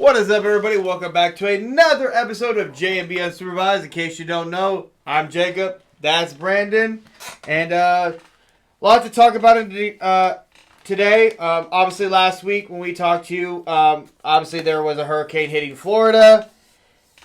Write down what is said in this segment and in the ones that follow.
What is up, everybody? Welcome back to another episode of J&B Unsupervised. In case you don't know, I'm Jacob. That's Brandon. And a lot to talk about today. Obviously, last week when we talked to you, obviously there was a hurricane hitting Florida.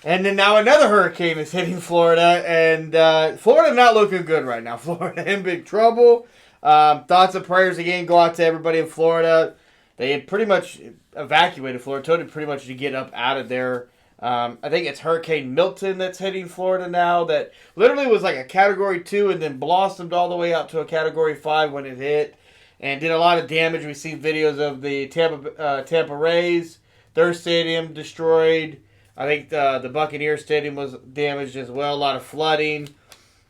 And then now another hurricane is hitting Florida. And Florida not looking good right now. Florida in big trouble. Thoughts and prayers again go out to everybody in Florida. They had pretty much evacuated Florida, told it pretty much to get up out of there. I think it's Hurricane Milton that's hitting Florida now that literally was like a Category 2 and then blossomed all the way out to a Category 5 when it hit and did a lot of damage. We've seen videos of the Tampa Rays, their stadium destroyed. I think the Buccaneers stadium was damaged as well, a lot of flooding.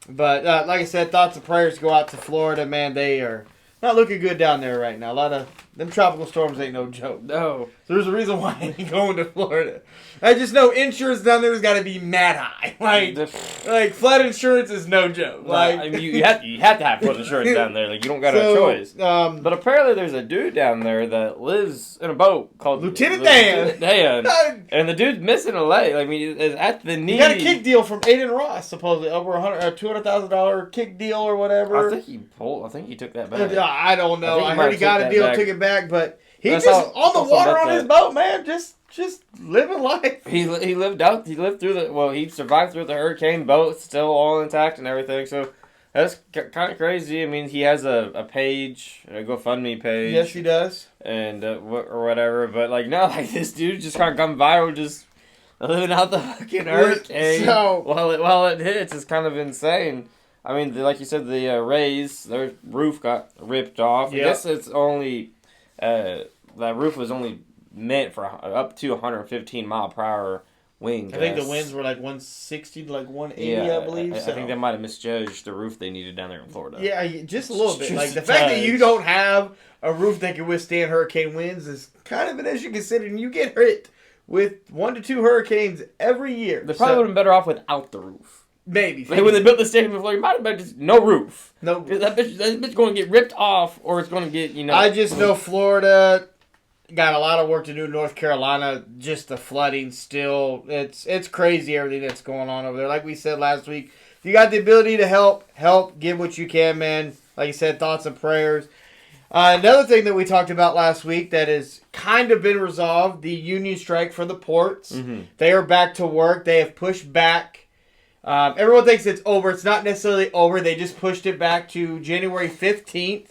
But like I said, thoughts and prayers go out to Florida. Man, they are not looking good down there right now. A lot of them tropical storms ain't no joke. No. So there's a reason why I ain't going to Florida. I just know insurance down there has got to be mad high. Like flood insurance is no joke. Like I mean, you have to have flood insurance down there. Like you don't got a choice. But apparently there's a dude down there that lives in a boat called Lieutenant Dan. And the dude's missing a leg. I mean, is at the knee. He got a kick deal from Aiden Ross, supposedly over $200,000 kick deal or whatever. I think he took that back. I don't know. I heard he got a deal, took it back, but he on the water on his boat, man, just living life. He survived through the hurricane, boat still all intact and everything. So that's kind of crazy. I mean, he has a page, a GoFundMe page. Yes, he does. And or whatever, but this dude just kind of come viral, just living out the fucking hurricane while it hits. It's kind of insane. I mean, like you said, the Rays, their roof got ripped off. Yep. I guess it's only that roof was only meant for up to 115 mile per hour wind. I think the winds were like 160 to like 180, I believe. I think they might have misjudged the roof they needed down there in Florida. Yeah, just a little bit. Like the fact that you don't have a roof that can withstand hurricane winds is kind of an issue considering you get hit with 1 to 2 hurricanes every year. They probably would have been better off without the roof. Maybe. Like when they built the stadium in Florida, you might have been just no roof. No roof. That bitch going to get ripped off or it's going to get, I just know Florida got a lot of work to do in North Carolina. Just the flooding still. It's crazy everything that's going on over there. Like we said last week, if you got the ability to help, give what you can, man. Like you said, thoughts and prayers. Another thing that we talked about last week that has kind of been resolved, the union strike for the ports. Mm-hmm. They are back to work. They have pushed back. Everyone thinks it's over. It's not necessarily over. They just pushed it back to January 15th.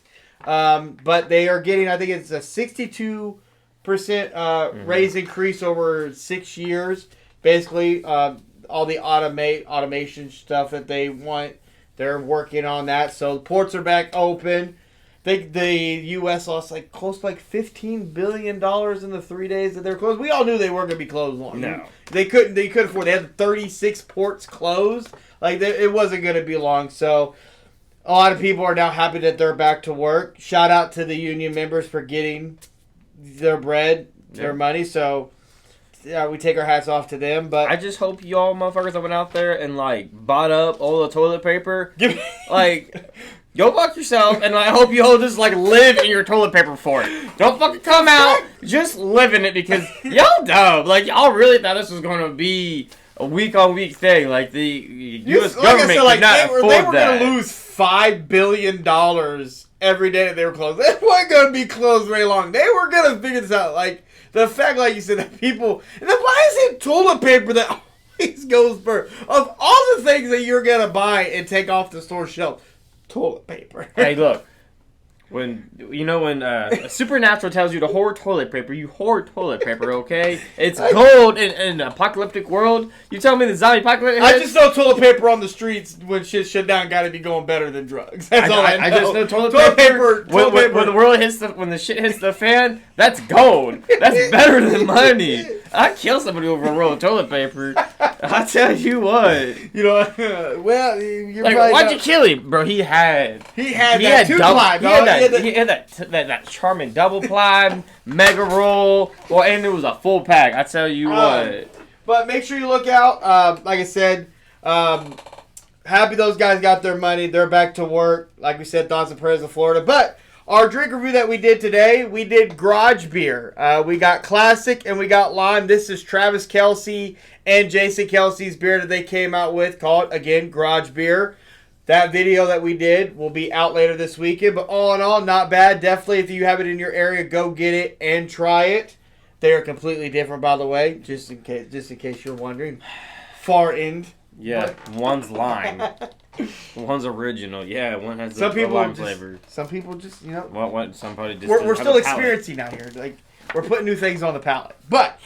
But they are getting, I think it's a 62% raise increase over 6 years. Basically, all the automation stuff that they want, they're working on that. So the ports are back open. I think the U.S. lost close to $15 billion in the 3 days that they're closed. We all knew they weren't going to be closed long. No. They couldn't afford. They had 36 ports closed. It wasn't going to be long. So a lot of people are now happy that they're back to work. Shout out to the union members for getting their bread, their money. So we take our hats off to them. But I just hope y'all motherfuckers that went out there and bought up all the toilet paper. Go fuck yourself, and I hope you all just live in your toilet paper for it. Don't fucking come out, just live in it because y'all dumb. Y'all really thought this was going to be a week-on-week thing. The U.S. government could not afford that. They were going to lose $5 billion every day that they were closed. They weren't going to be closed very long. They were going to figure this out. The fact, like you said, that people... And then why is it toilet paper that always goes first? Of all the things that you're going to buy and take off the store shelf, toilet paper. Hey, look. When Supernatural tells you to hoard toilet paper, you hoard toilet paper, okay? It's gold in an apocalyptic world. You tell me the zombie apocalypse... I just know toilet paper on the streets when shit shut down got to be going better than drugs. That's all I know. I just know toilet paper. When the shit hits the fan, that's gold. That's better than money. I'd kill somebody over a roll of toilet paper. I tell you what. Well, you're why'd you kill him, bro? He had that two-ply, He had that charming double ply, mega roll, and it was a full pack. I tell you what. But make sure you look out. Like I said, happy those guys got their money. They're back to work. Like we said, thoughts and prayers of Florida. But our drink review that we did today, we did garage beer. We got classic and we got lime. This is Travis Kelce and Jason Kelsey's beer that they came out with, called, again, garage beer. That video that we did will be out later this weekend. But all in all, not bad. Definitely, if you have it in your area, go get it and try it. They are completely different, by the way, just in case you're wondering. Far end. Yeah, one's lime. One's original. Yeah, one has a lime flavor. Some people just, somebody just we're still experiencing out here. Like, we're putting new things on the palate. But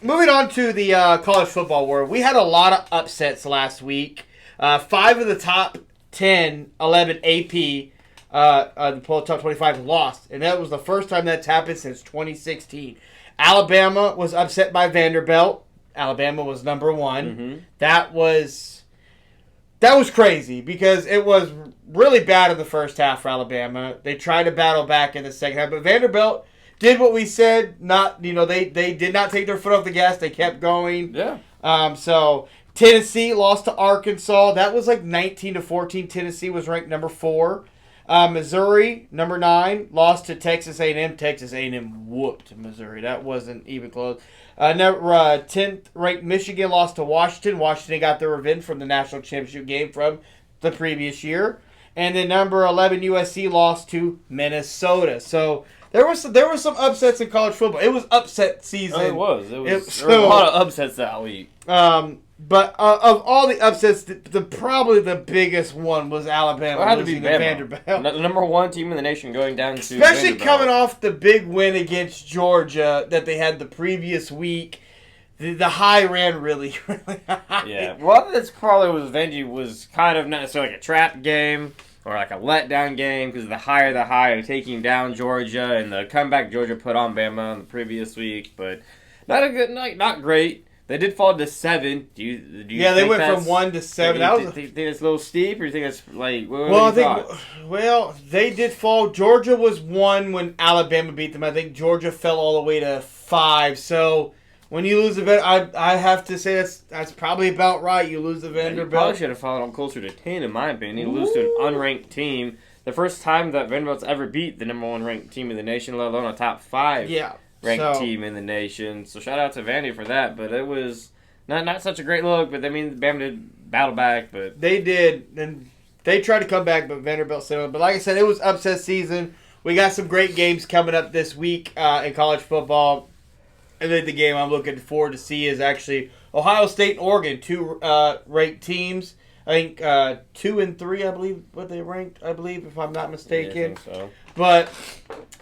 moving on to the college football world, we had a lot of upsets last week. 5 of the top 10, 11 AP, the poll top 25 lost, and that was the first time that's happened since 2016. Alabama was upset by Vanderbilt. Alabama was number 1. Mm-hmm. That was crazy because it was really bad in the first half for Alabama. They tried to battle back in the second half, but Vanderbilt did what we said. They did not take their foot off the gas. They kept going. Yeah. So Tennessee lost to Arkansas. That was like 19-14. Tennessee was ranked number 4. Missouri, number 9, lost to Texas A&M. Texas A&M whooped Missouri. That wasn't even close. 10th ranked Michigan lost to Washington. Washington got their revenge from the national championship game from the previous year. And then number 11 USC lost to Minnesota. So there was some upsets in college football. It was upset season. There was a lot of upsets that week. But of all the upsets, probably the biggest one was Alabama losing to Vanderbilt. The number 1 team in the nation going down to Especially Vanderbilt. coming off the big win against Georgia that they had the previous week. The high ran really, really high. Yeah. Well, that's probably was Vandy was kind of not necessarily like a trap game or like a letdown game because the high of taking down Georgia and the comeback Georgia put on Bama on the previous week. But not a good night, not great. They did fall to 7. Do you yeah, they went from 1 to 7. Do you think it's a little steep, or you think it's like? They did fall. Georgia was 1 when Alabama beat them. I think Georgia fell all the way to 5. So when you lose a Vanderbilt, I have to say that's probably about right. You lose a Vanderbilt. You probably should have fallen on closer to 10, in my opinion. You lose to an unranked team. The first time that Vanderbilt's ever beat the number 1 ranked team in the nation, let alone a top 5. Yeah. Ranked team in the nation. So shout out to Vandy for that. But it was not such a great look. But I mean, Bama did battle back. But they did, and they tried to come back, but Vanderbilt said it. But like I said, it was upset season. We got some great games coming up this week in college football. And then the game I'm looking forward to see is actually Ohio State and Oregon, 2 ranked teams. I think 2 and 3, I believe, what they ranked. I believe, if I'm not mistaken. Yeah, I think so. But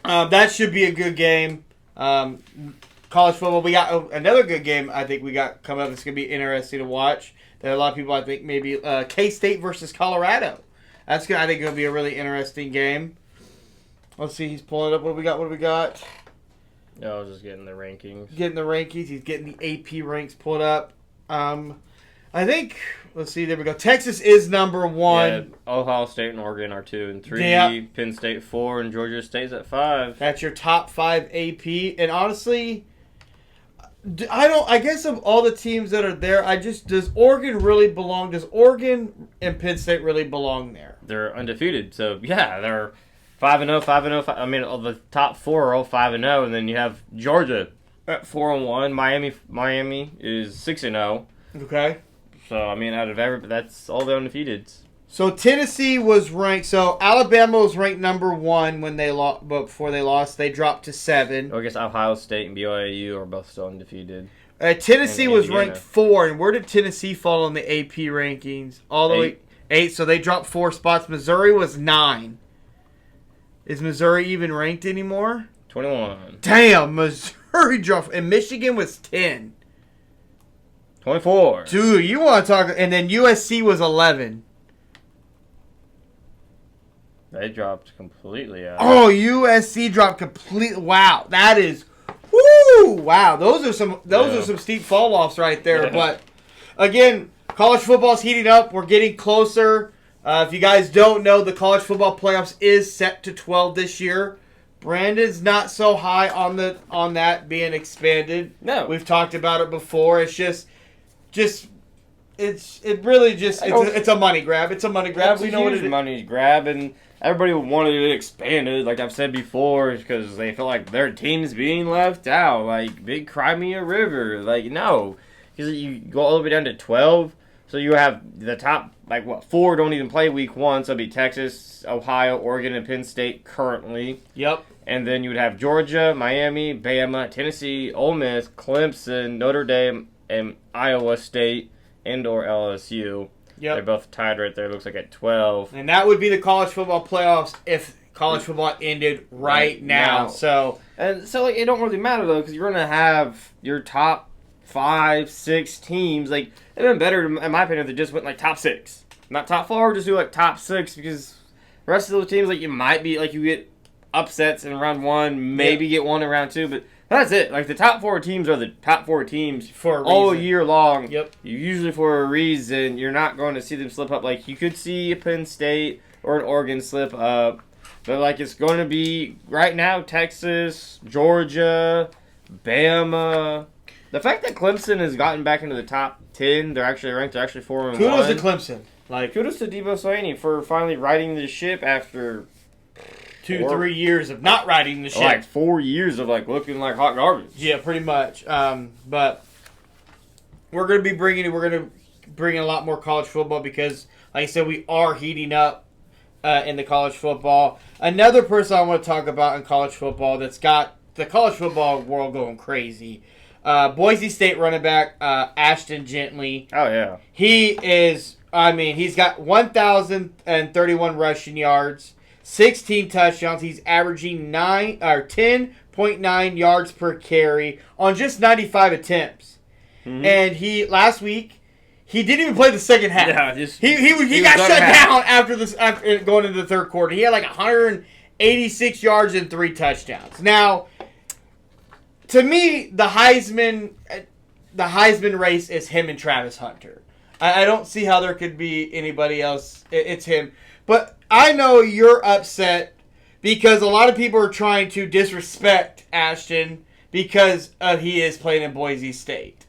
that should be a good game. College football, we got another good game I think we got coming up. It's going to be interesting to watch. There are a lot of people I think maybe K-State versus Colorado. I think going to be a really interesting game. Let's see, he's pulling it up. What do we got? No, I was just getting the rankings. He's getting the AP ranks pulled up. I think, let's see, there we go. Texas is number 1. Yeah, Ohio State and Oregon are 2 and 3. Yeah. Penn State 4, and Georgia State's at 5. That's your top 5 AP. And honestly, I guess of all the teams that are there, does Oregon really belong? Does Oregon and Penn State really belong there? They're undefeated. So, yeah, they're 5-0, 5-0. I mean, all the top 4 are all 5-0, and then you have Georgia at 4-1. Miami is 6-0. Okay. So, I mean, out of that's all the undefeateds. So, Tennessee was ranked. So, Alabama was ranked number 1 when they lost, but before they lost, they dropped to 7. I guess Ohio State and BYU are both still undefeated. Tennessee was ranked 4. And where did Tennessee fall on the AP rankings? All the way 8. So, they dropped 4 spots. Missouri was 9. Is Missouri even ranked anymore? 21. Damn, Missouri dropped. And Michigan was 10. 24. Dude, you want to talk. And then USC was 11. They dropped completely out. Oh, USC dropped completely. Wow, that is. Woo! Wow, those are some steep fall offs right there. Yeah. But again, college football's heating up. We're getting closer. If you guys don't know, the college football playoffs is set to 12 this year. Brandon's not so high on that being expanded. No, we've talked about it before. It's just it really just it's a money grab. It's a money grab. We know what it is. Money grab, and everybody wanted it expanded, like I've said before, because they feel like their team's being left out. Like big Crimea River, like no, because you go all the way down to 12. So you have the top 4 don't even play week 1. So it'd be Texas, Ohio, Oregon, and Penn State currently. Yep. And then you would have Georgia, Miami, Bama, Tennessee, Ole Miss, Clemson, Notre Dame, and Iowa State and/or LSU. Yep. They're both tied right there. Looks like at 12. And that would be the college football playoffs if college football ended right now. So it don't really matter though, because you're gonna have your top 5, 6 teams. Like it'd been better, in my opinion, if they just went like top 6, not top 4. Just do like top 6, because the rest of those teams, like you might be like you get upsets in round 1, maybe get one in round 2, but that's it. Like the top 4 teams are the top 4 teams for all year long. Yep. Usually for a reason. You're not going to see them slip up. Like you could see a Penn State or an Oregon slip up, but like it's going to be right now Texas, Georgia, Bama. The fact that Clemson has gotten back into the top 10, they're actually ranked. They're actually 4-1. Kudos to Clemson. Like kudos to Debo Slaney for finally riding the ship after 2-3 years of not riding the ship. Like 4 years of like looking like hot garbage. Yeah, pretty much. But we're gonna bring in a lot more college football because, like I said, we are heating up in the college football. Another person I want to talk about in college football that's got the college football world going crazy. Boise State running back Ashton Jeanty. Oh yeah, he is. I mean, he's got 1,031 rushing yards. 16 touchdowns. He's averaging 10.9 yards per carry on just 95 attempps. Mm-hmm. And last week he didn't even play the second half. Yeah, he got shut down after going into the third quarter. He had like 186 yards and 3 touchdowns. Now, to me, the Heisman race is him and Travis Hunter. I don't see how there could be anybody else. It's him. But I know you're upset because a lot of people are trying to disrespect Ashton because he is playing in Boise State.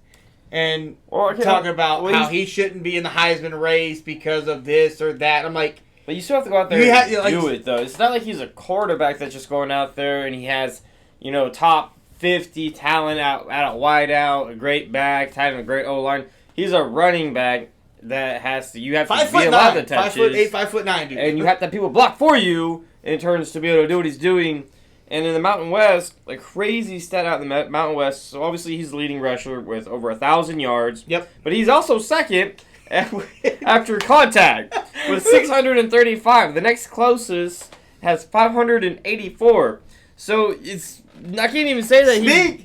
And talking about how he shouldn't be in the Heisman race because of this or that. I'm like... But you still have to go out there and do it, though. It's not like he's a quarterback that's just going out there and he has, top 50 talent out wide out, a great back, tight end, a great O-line. He's a running back that you have to be allowed the touches. 5'8", 5'9", dude. And you have to have people block for you in turns to be able to do what he's doing. And in the Mountain West, a crazy stat out in the Mountain West. So obviously he's the leading rusher with over 1,000 yards. Yep. But he's also second after contact with 635. The next closest has 584. So I can't even say that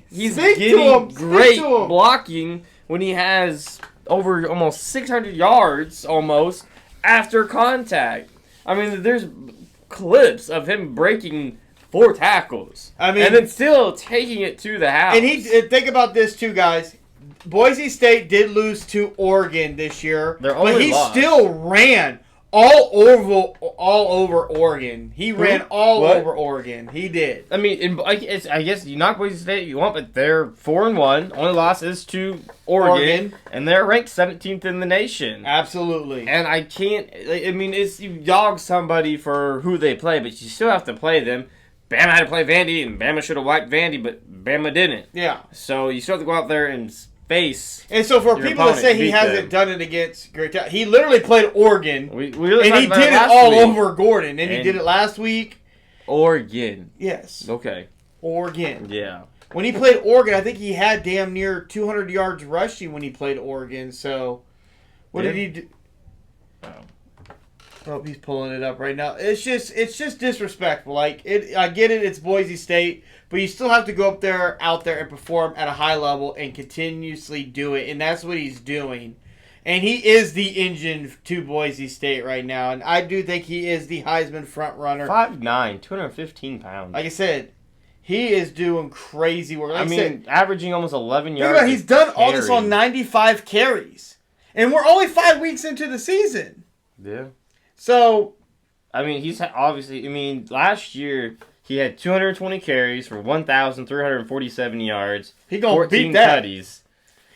he's getting great blocking when he has over almost 600 yards almost after contact. I mean, there's clips of him breaking 4 tackles. And then still taking it to the house. And think about this too, guys. Boise State did lose to Oregon this year, but he still ran all over Oregon. He ran all over Oregon. He did. I mean, I guess you knock Boise State if you want, but they're 4-1. Only loss is to Oregon, and they're ranked 17th in the nation. Absolutely. And I can't. I mean, you dog somebody for who they play, but you still have to play them. Bama had to play Vandy, and Bama should have wiped Vandy, but Bama didn't. Yeah. So you still have to go out there and face. And so for people to say he hasn't done it against Great Town, he literally played Oregon, and he did it all over Gordon, and he did it last week. Oregon. Yes. Okay. Oregon. Yeah. When he played Oregon, I think he had damn near 200 yards rushing when he played Oregon. So, what did he do? Oh, he's pulling it up right now. It's just disrespectful. I get it. It's Boise State, but you still have to go out there and perform at a high level and continuously do it, and that's what he's doing. And he is the engine to Boise State right now, and I do think he is the Heisman front runner. 5'9", 215 pounds. Like I said, he is doing crazy work. Averaging almost 11 yards. Think about it, he's done all this on 95 carries, and we're only 5 weeks into the season. Yeah. So, he's obviously, last year he had 220 carries for 1,347 yards. He gonna beat that. Tutties.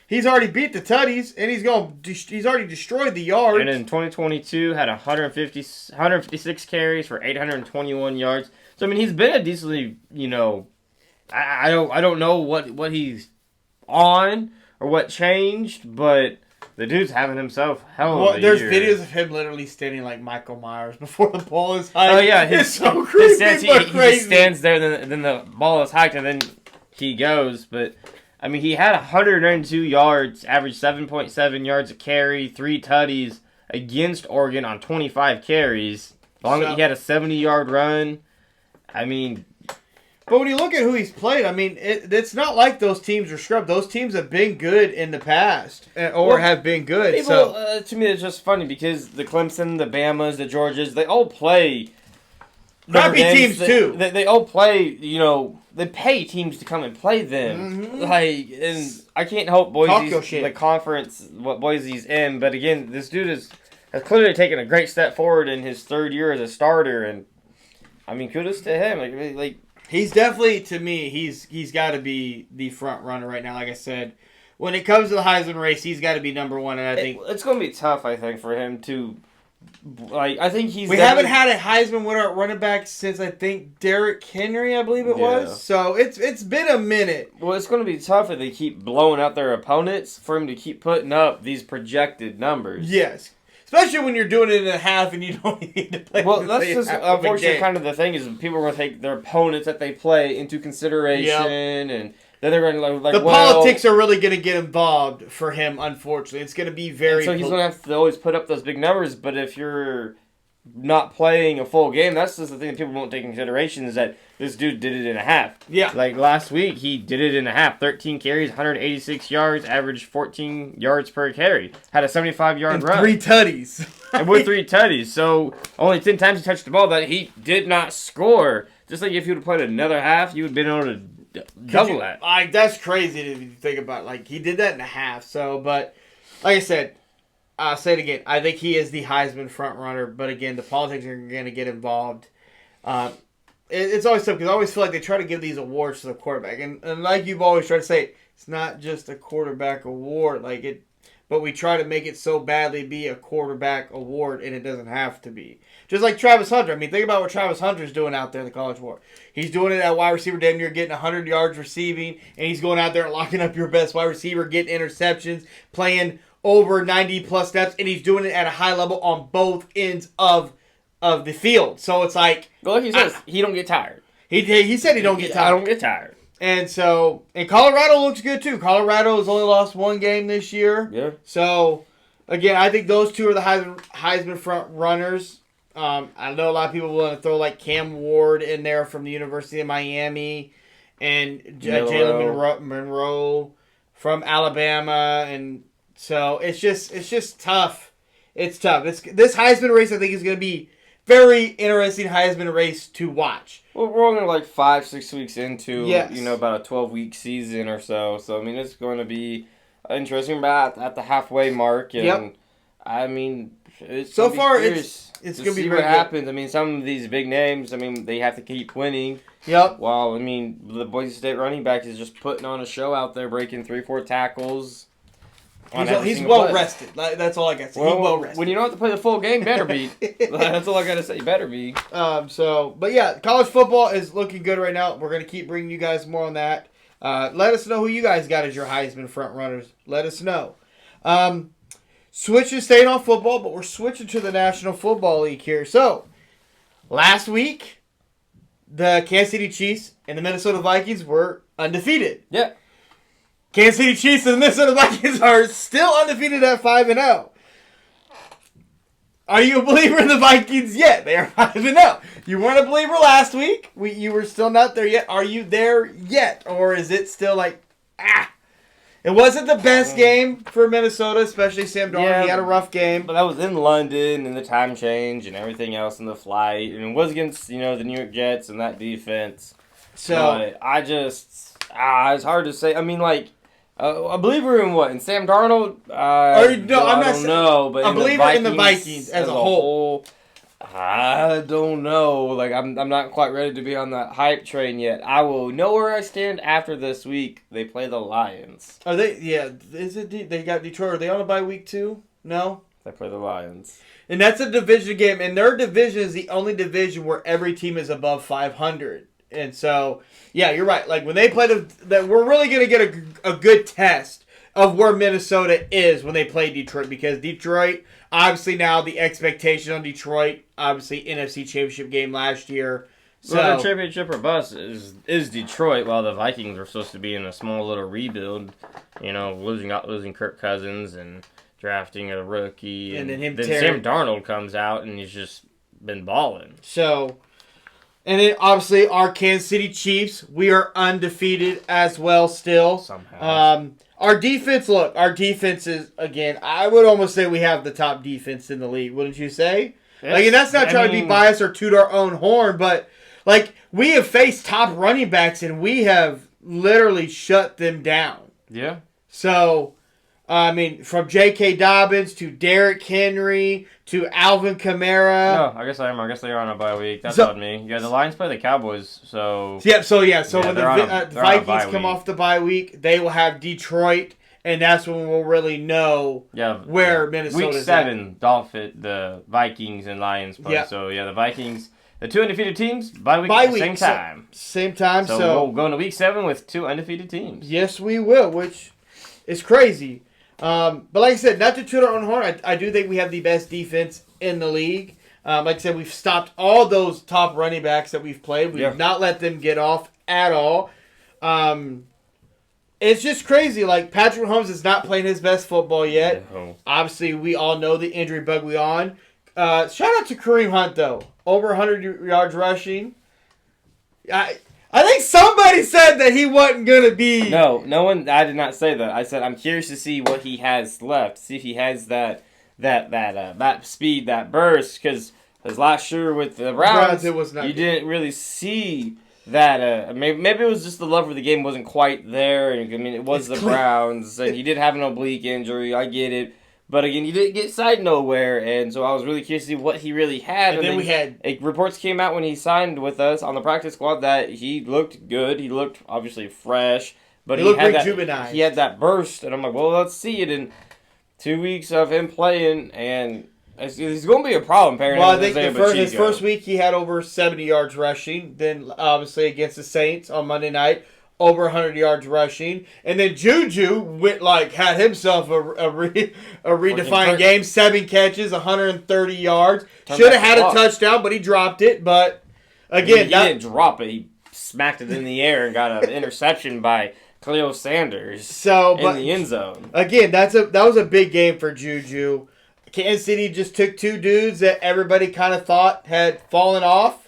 He's already beat the tutties, and he's already destroyed the yards. And in 2022, had 156 carries for 821 yards. So I mean, he's been a decently, I don't know what he's on or what changed, but the dude's having himself hell of a there's year. videos of him literally standing like Michael Myers before the ball is hiked. Oh yeah, it's so creepy, he just stands there, then the ball is hiked, and then he goes. But I mean, he had 192 yards, averaged 7.7 yards a carry, 3 tutties against Oregon on 25 carries. He had a 70-yard run. I mean, but when you look at who he's played, I mean, it's not like those teams are scrubbed. Those teams have been good in the past, have been good. To me, it's just funny because the Clemson, the Bamas, the Georgias, they all play crappy teams too. They all play, they pay teams to come and play them. Mm-hmm. And I can't help Boise's, the conference, what Boise's in, but again, this dude has clearly taken a great step forward in his 3rd year as a starter, and I mean, kudos to him. Like he's definitely, to me, he's got to be the front runner right now. Like I said, when it comes to the Heisman race, he's got to be number 1, and I think it's going to be tough. I think for him to, I think we haven't had a Heisman winner at running back since I think Derrick Henry, I believe it was. So it's been a minute. Well, it's going to be tough if they keep blowing out their opponents for him to keep putting up these projected numbers. Yes. Especially when you're doing it in a half and you don't need to play. Well, that's just unfortunately kind of the thing is people are going to take their opponents that they play into consideration, and then they're going to like politics are really going to get involved for him. Unfortunately, it's going to be very. So he's going to have to always put up those big numbers. But if you're not playing a full game, that's just the thing that people won't take into consideration is that this dude did it in a half. Yeah. Like last week, he did it in a half. 13 carries, 186 yards, averaged 14 yards per carry. Had a 75-yard run. 3 tutties. And with 3 tutties. So only 10 times he touched the ball that he did not score. Just like if you would have played another half, you would have been able to double that. That's crazy to think about. Like, he did that in a half. So, but like I said, I'll say it again. I think he is the Heisman front runner. But again, the politics are going to get involved. It's always tough because I always feel like they try to give these awards to the quarterback. And like you've always tried to say, it's not just a quarterback award. But we try to make it so badly be a quarterback award, and it doesn't have to be. Just like Travis Hunter. I mean, think about what Travis Hunter's doing out there in the College War. He's doing it at wide receiver, damn near getting 100 yards receiving, and he's going out there and locking up your best wide receiver, getting interceptions, playing over 90-plus snaps, and he's doing it at a high level on both ends of the field. So it's like... Well, like he says, he don't get tired. He said he don't get tired. I don't get tired. And so, and Colorado looks good too. Colorado has only lost 1 game this year. Yeah. So, again, I think those 2 are the Heisman front runners. I know a lot of people want to throw like Cam Ward in there from the University of Miami, and Jalen Monroe from Alabama, and so it's just tough. It's tough. This Heisman race, I think, is going to be very interesting Heisman race to watch. Well, we're only like 5-6 weeks into, yes. About a 12-week season or so. So, I mean, it's going to be interesting about at the halfway mark. And, yep. I mean, it's so far it's going to be see what happens. I mean, some of these big names, I mean, they have to keep winning. Yep. While, I mean, the Boise State running back is just putting on a show out there, breaking 3-4 tackles. He's well rested. That's all I got to say. Well, he's well rested. When you don't have to play the full game, better be. That's all I got to say. Better be. But yeah, college football is looking good right now. We're going to keep bringing you guys more on that. Let us know who you guys got as your Heisman front runners. Let us know. Staying on football, but we're switching to the National Football League here. So, last week, the Kansas City Chiefs and the Minnesota Vikings were undefeated. Yeah. Kansas City Chiefs and the Minnesota Vikings are still undefeated at 5-0. Are you a believer in the Vikings yet? They are 5-0. You weren't a believer last week. You were still not there yet. Are you there yet? Or is it still like, It wasn't the best game for Minnesota, especially Sam Darnold. Yeah, he had a rough game. But that was in London and the time change and everything else in the flight. And it was against, the New York Jets and that defense. So, but it's hard to say. I mean, a believer in what? In Sam Darnold? I don't know. But a believer in the Vikings as a whole. I don't know. Like, I'm not quite ready to be on that hype train yet. I will know where I stand after this week. They play the Lions. Are they? Yeah. Is it? They got Detroit. Are they on a bye week too? No. They play the Lions. And that's a division game, and their division is the only division where every team is above 500. And so, yeah, you're right. Like when they play that, we're really gonna get a good test of where Minnesota is when they play Detroit, because Detroit, obviously now the expectation on Detroit, obviously NFC Championship game last year. So well, the championship or bust is Detroit, while the Vikings are supposed to be in a small little rebuild. You know, losing Kirk Cousins and drafting a rookie, and then Sam Darnold comes out and he's just been balling. So, and then obviously our Kansas City Chiefs, we are undefeated as well still. Somehow. Our defense is, again, I would almost say we have the top defense in the league, wouldn't you say? And that's not trying to be biased or toot our own horn, but like we have faced top running backs and we have literally shut them down. Yeah. So, I mean, from J.K. Dobbins to Derrick Henry to Alvin Kamara. No, I guess they are on a bye week. That's on me. Yeah, the Lions play the Cowboys, so... Yeah, so when the Vikings come off the bye week, they will have Detroit, and that's when we'll really know where Minnesota's Week 7, the Vikings and Lions play. Yep. So, yeah, the Vikings... The 2 undefeated teams, bye week, same time. Same time, so... we'll go into Week 7 with 2 undefeated teams. Yes, we will, which is crazy. But like I said, not to toot our own horn, I do think we have the best defense in the league. Like I said, we've stopped all those top running backs that we've played. We've not let them get off at all. It's just crazy. Like, Patrick Mahomes is not playing his best football yet. No. Obviously, we all know the injury bug we're on. Shout out to Kareem Hunt, though. Over 100 yards rushing. I think somebody said that he wasn't going to be... No one... I did not say that. I said I'm curious to see what he has left. See if he has that speed, that burst. Because last year with the Browns, it was not you good. didn't really see that... maybe it was just the love for the game wasn't quite there. I mean, it was the Browns. And he did have an oblique injury. I get it. But again, he didn't get signed nowhere, and so I was really curious to see what he really had. And then we had... reports came out when he signed with us on the practice squad that he looked good. He looked, obviously, fresh. But he looked rejuvenated. He had that burst, and I'm like, well, let's see it in 2 weeks of him playing, and he's going to be a problem, apparently. Well, I think his first week he had over 70 yards rushing. Then, obviously, against the Saints on Monday night, over 100 yards rushing. And then Juju had himself a redefined game. 7 catches, 130 yards. Should have had a touchdown, but he dropped it. But, again... He didn't drop it. He smacked it in the air and got an interception by Cleo Sanders in the end zone. Again, that was a big game for Juju. Kansas City just took 2 dudes that everybody kind of thought had fallen off.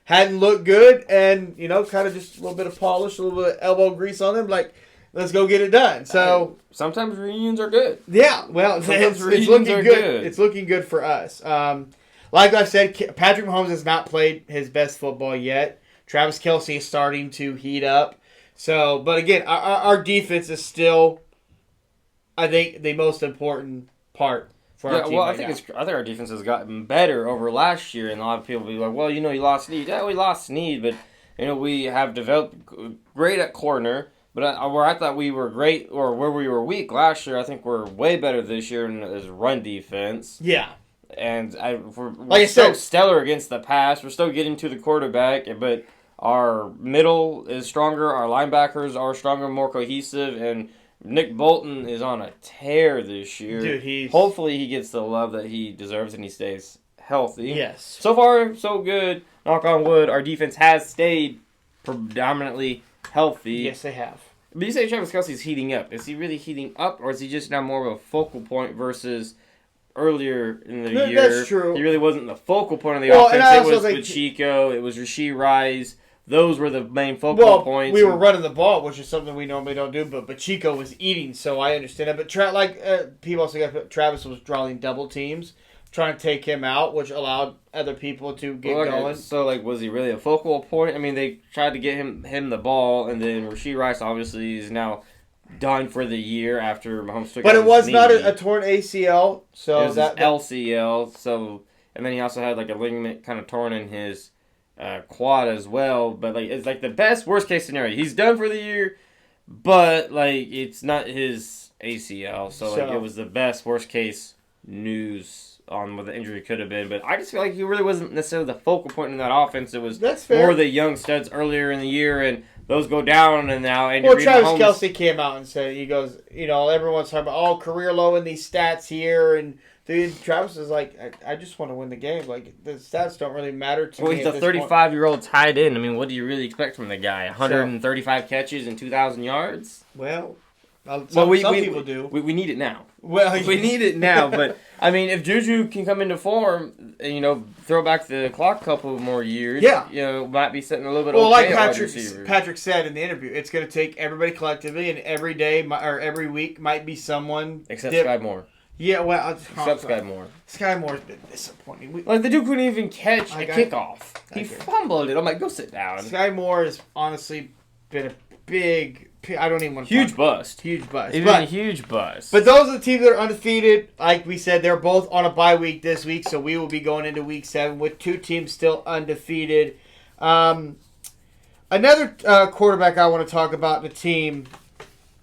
Hadn't looked good, and, kind of just a little bit of polish, a little bit of elbow grease on them, like, let's go get it done. So sometimes reunions are good. Yeah, well, it's looking good. It's looking good for us. Like I said, Patrick Mahomes has not played his best football yet. Travis Kelce is starting to heat up. So, but again, our defense is still, I think, the most important part. I think our defense has gotten better over last year, and a lot of people be like, well, you lost Snead. Yeah, we lost Snead, but, we have developed great at corner, but where I thought we were great, or where we were weak last year, I think we're way better this year as run defense. Yeah. And we're still stellar against the pass. We're still getting to the quarterback, but our middle is stronger, our linebackers are stronger, more cohesive, and Nick Bolton is on a tear this year. Dude, hopefully he gets the love that he deserves and he stays healthy. Yes. So far, so good. Knock on wood. Our defense has stayed predominantly healthy. Yes, they have. But you say Travis Kelce's heating up. Is he really heating up, or is he just now more of a focal point versus earlier in the year? That's true. He really wasn't the focal point of the offense. It was Pacheco. It was Rashee Rice. Those were the main focal points. We were running the ball, which is something we normally don't do, but Pacheco was eating, so I understand it. But people also got Travis was drawing double teams, trying to take him out, which allowed other people to get going. So, was he really a focal point? I mean, they tried to get him the ball, and then Rashee Rice obviously is now done for the year after Mahomes took. But it was not a torn ACL, so it was LCL. So and then he also had like a ligament kind of torn in his quad as well. But like it's like the best worst case scenario. He's done for the year, but like it's not his ACL, so like it was the best worst case news on what the injury could have been. But I just feel like he really wasn't necessarily the focal point in that offense. It was more the young studs earlier in the year, and those go down, and now Andy Reid Travis Kelce came out and said, he goes, everyone's talking about, career low in these stats here, and Travis is like, I just want to win the game. Like, the stats don't really matter to me. Well, he's a 35-year-old tight end. I mean, what do you really expect from the guy? 135 catches and 2,000 yards? Well, some people do. We need it now. Well, we need it now, but I mean, if Juju can come into form, and, throw back the clock a couple more years, might be sitting a little bit. Well, like Patrick said in the interview, it's going to take everybody collectively, and every day or every week might be someone except Sky Moore. Yeah, well, except Sky Moore. Sky Moore's been disappointing. The dude couldn't even catch a kickoff. He fumbled it. I'm like, go sit down. Sky Moore has honestly been a big. I don't even want to. Huge bust. Huge bust. Even a huge bust. But those are the teams that are undefeated. Like we said, they're both on a bye week this week, so we will be going into week 7 with 2 teams still undefeated. Another quarterback I want to talk about in the team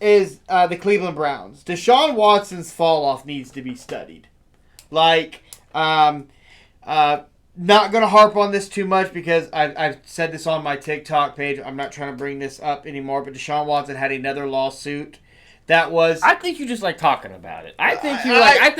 is the Cleveland Browns. Deshaun Watson's fall off needs to be studied. Not going to harp on this too much because I've said this on my TikTok page. I'm not trying to bring this up anymore, but Deshaun Watson had another lawsuit. That was. I think you just like talking about it. I think you. I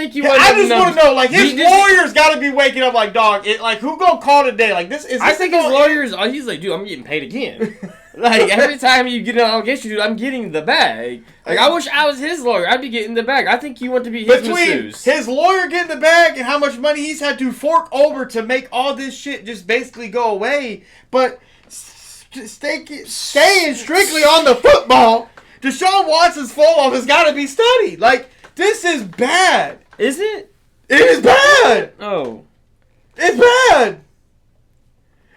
just want to know. His lawyers got to be waking up like, dog. Who gonna call today? Like this is. I think his lawyers. He's like, dude, I'm getting paid again. Every time you get an allegation, dude, I'm getting the bag. I wish I was his lawyer. I'd be getting the bag. I think you want to be his masseuse. His lawyer getting the bag and how much money he's had to fork over to make all this shit just basically go away. But staying strictly on the football, Deshaun Watson's fall off has got to be studied. This is bad. Is it? It is bad. Oh. It's bad.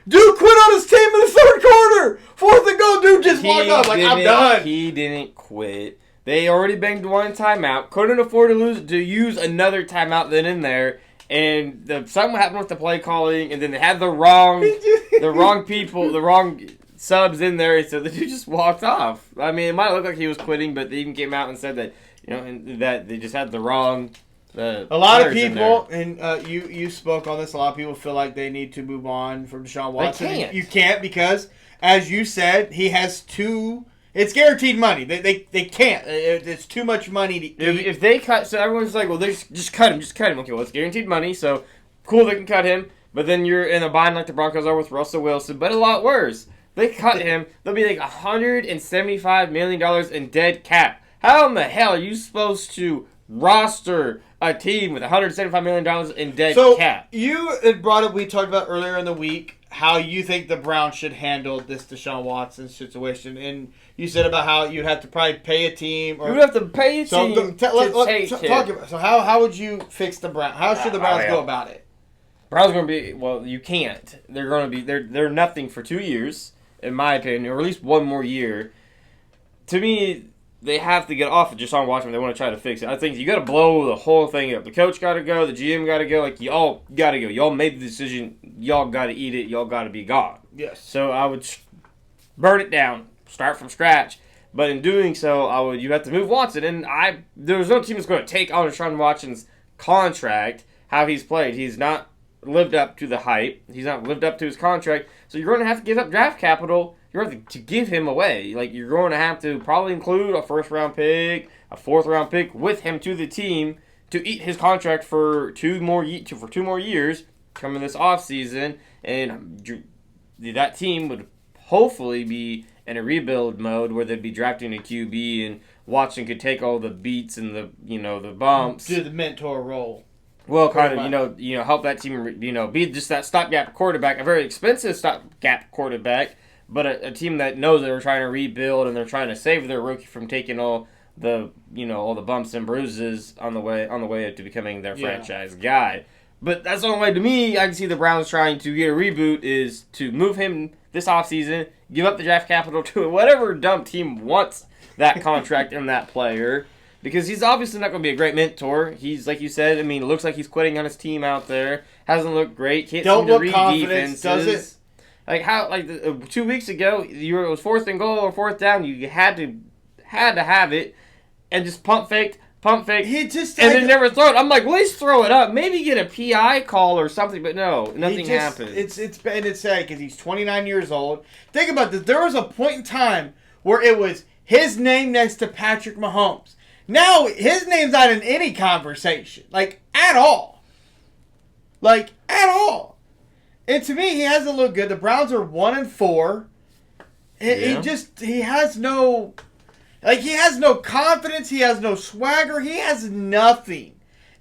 Dude quit on his team in the third quarter. 4th and goal, dude just walked off I'm done. He didn't quit. They already banged one timeout. Couldn't afford to use another timeout then in there. And something happened with the play calling, and then they had the wrong people, the wrong subs in there, so the dude just walked off. I mean, it might look like he was quitting, but they even came out and said that that they just had the wrong. A lot of people, and you spoke on this. A lot of people feel like they need to move on from Deshaun Watson. They can't. You can't because, as you said, he has 2. It's guaranteed money. They can't. It's too much money to eat. If they cut, so everyone's like, well, they just cut him. Just cut him. Okay, well, it's guaranteed money, so cool. They can cut him, but then you're in a bind like the Broncos are with Russell Wilson. But a lot worse. They cut him. There'll be like $175 million in dead cap. How in the hell are you supposed to roster a team with $175 million in dead cap? So, you had brought up, we talked about earlier in the week, how you think the Browns should handle this Deshaun Watson situation. And you said about how you'd have to probably pay a team. You'd have to pay a team talk about. So how would you fix the Browns? How should the Browns go about it? Browns going to be, well, you can't. They're going to be, they're nothing for 2 years, in my opinion, or at least one more year. To me, they have to get off of Deshaun Watson if they want to try to fix it. I think you got to blow the whole thing up. The coach got to go. The GM got to go. Y'all got to go. Y'all made the decision. Y'all got to eat it. Y'all got to be gone. Yes. So I would burn it down. Start from scratch. But in doing so, you have to move Watson. And there's no team that's going to take on Deshaun Watson's contract, how he's played. He's not lived up to the hype. He's not lived up to his contract. So you're going to have to give up draft capital. You're going to give him away. You're going to have to probably include a first-round pick, a fourth-round pick with him to the team to eat his contract for 2 more years coming this offseason. And that team would hopefully be in a rebuild mode where they'd be drafting a QB and Watson could take all the beats and the bumps. Do the mentor role. Well, kind of, help that team, be just that stopgap quarterback, a very expensive stopgap quarterback. But a team that knows they're trying to rebuild and they're trying to save their rookie from taking all the bumps and bruises on the way to becoming their franchise guy. But that's the only way to me I can see the Browns trying to get a reboot is to move him this offseason, give up the draft capital to whatever dumb team wants that contract and that player. Because he's obviously not going to be a great mentor. He's, like you said, I mean, it looks like he's quitting on his team out there. Hasn't looked great. Can't Don't seem to look read confident, defenses. does it? Like, how, 2 weeks ago, it was 4th and goal or 4th down. You had to have it and just pump faked. He just and then never throw it. I'm like, at least throw it up. Maybe get a PI call or something, but no, nothing happened. It's sad because he's 29 years old. Think about this. There was a point in time where it was his name next to Patrick Mahomes. Now, his name's not in any conversation. Like, at all. Like, at all. And to me, he hasn't looked good. The Browns are 1-4. He has no... Like, he has no confidence. He has no swagger. He has nothing.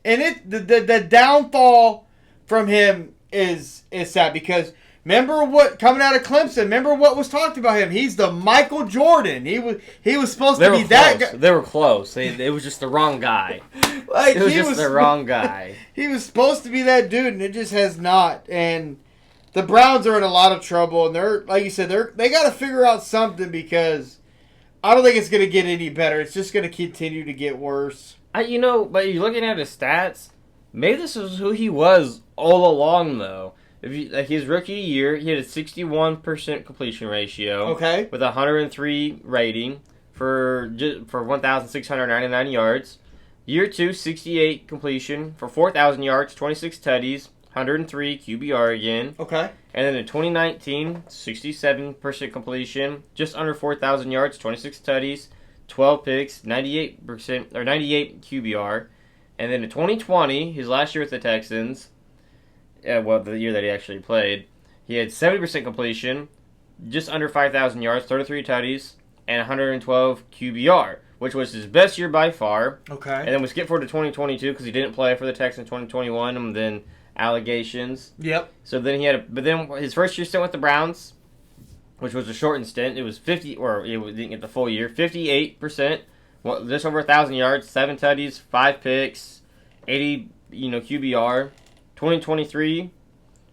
And the downfall from him is sad because... Remember what coming out of Clemson? Remember what was talked about him? He's the Michael Jordan. He was supposed to be that guy. They were close. It was just the wrong guy. Like, it was just the wrong guy. He was supposed to be that dude, and it just has not. And the Browns are in a lot of trouble, and they're like you said, they got to figure out something because I don't think it's going to get any better. It's just going to continue to get worse. But you're looking at his stats. Maybe this is who he was all along, though. His rookie year, he had a 61% completion ratio. Okay. With a 103 rating for 1,699 yards. Year 2, 68 completion for 4,000 yards, 26 tutties, 103 QBR again. Okay. And then in 2019, 67% completion, just under 4,000 yards, 26 tutties, 12 picks, 98 QBR. And then in 2020, his last year with the Texans, the year that he actually played, he had 70% completion, just under 5,000 yards, 33 tutties, and 112 QBR, which was his best year by far. Okay. And then we skip forward to 2022 because he didn't play for the Texans in 2021, and then allegations. Yep. So then but then his first year stint with the Browns, which was a shortened stint, it was 50, or he didn't get the full year, 58%, just over 1,000 yards, 7 tutties, 5 picks, 80 QBR. 2023,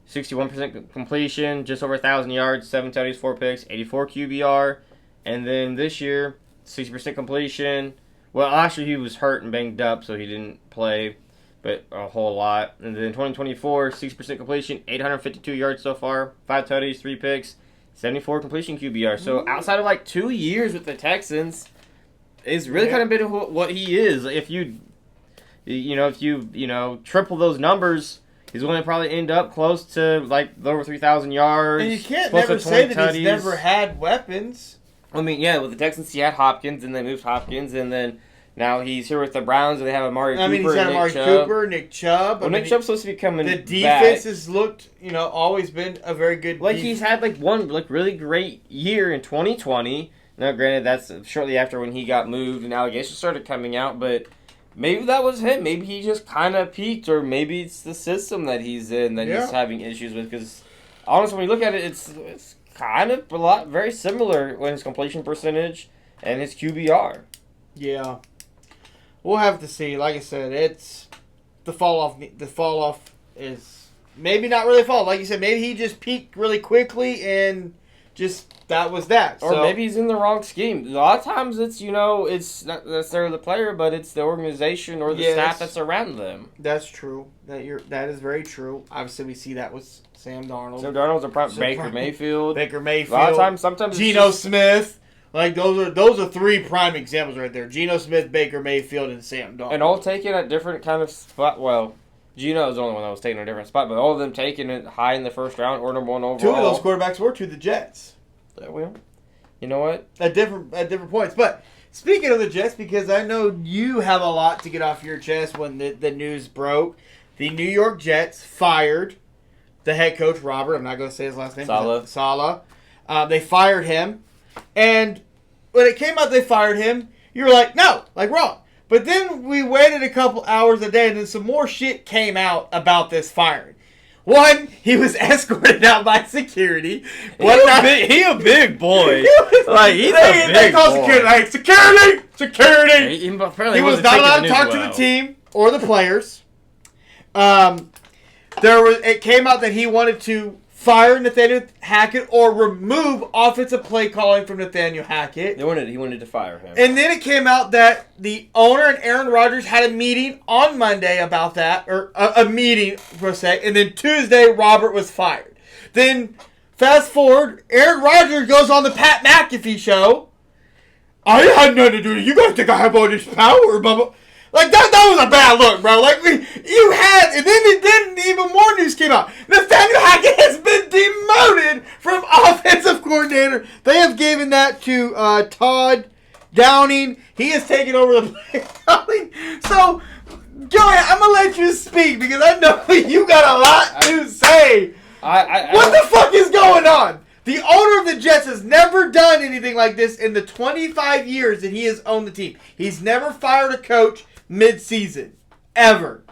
61% completion, just over 1,000 yards, 7 tutties, 4 picks, 84 QBR. And then this year, 60% completion. Well, actually, he was hurt and banged up, so he didn't play, but a whole lot. And then 2024, 60% completion, 852 yards so far, 5 tutties, 3 picks, 74 completion QBR. So outside of 2 years with the Texans, it's really kind of been what he is. If you triple those numbers, he's going to probably end up close to over 3,000 yards. And you can't never say that he's never had weapons. I mean, yeah, with the Texans he had Hopkins, and they moved Hopkins, and then now he's here with the Browns, and they have Amari Cooper. He's got Amari Cooper, Nick Chubb. Well, Nick Chubb's supposed to be coming back. The defense has looked, always been a very good. He's had one really great year in 2020. Now, granted, that's shortly after when he got moved and allegations started coming out, but. Maybe that was him. Maybe he just kind of peaked, or maybe it's the system that he's in that he's having issues with. Because honestly, when you look at it, it's kind of very similar with his completion percentage and his QBR. Yeah, we'll have to see. Like I said, it's the fall off. The fall off is maybe not really fall. Like you said, maybe he just peaked really quickly and just. That was that. Or maybe he's in the wrong scheme. A lot of times it's not necessarily the player, but it's the organization or the staff that's around them. That's true. That is very true. Obviously, we see that with Sam Darnold. Sam Darnold's a Baker Mayfield. A lot of times, sometimes Geno Smith. Those are 3 prime examples right there. Geno Smith, Baker Mayfield, and Sam Darnold. And all taken at different kind of spot. Well, Geno is the only one that was taken at a different spot, but all of them taken it high in the first round or number 1 overall. 2 of those quarterbacks were to the Jets. Well, you know what? At different points. But speaking of the Jets, because I know you have a lot to get off your chest when the news broke, the New York Jets fired the head coach, Robert. I'm not going to say his last name. Saleh. They fired him. And when it came out they fired him, you were like, no, wrong. But then we waited a couple hours a day, and then some more shit came out about this firing. One, he was escorted out by security. He a big boy. They call security. Security. He was not allowed to talk to the team or the players. It came out that he wanted to fire Nathaniel Hackett or remove offensive play calling from Nathaniel Hackett. He wanted to fire him. And then it came out that the owner and Aaron Rodgers had a meeting on Monday about that, or a meeting per se, and then Tuesday Robert was fired. Then fast forward, Aaron Rodgers goes on the Pat McAfee show. I had nothing to do with it. You guys think I have all this power, blah, blah. Like, that was a bad look, bro. Like, you had, and then even more news came out. Nathaniel Hackett has been demoted from offensive coordinator. They have given that to Todd Downing. He has taken over the play calling. So, Joey, I'm going to let you speak because I know you got a lot to say. What the fuck is going on? The owner of the Jets has never done anything like this in the 25 years that he has owned the team. He's never fired a coach mid-season. Ever.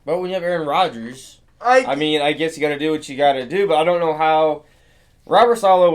But when you have Aaron Rodgers, I mean, I guess you got to do what you got to do, but I don't know how. Robert Saleh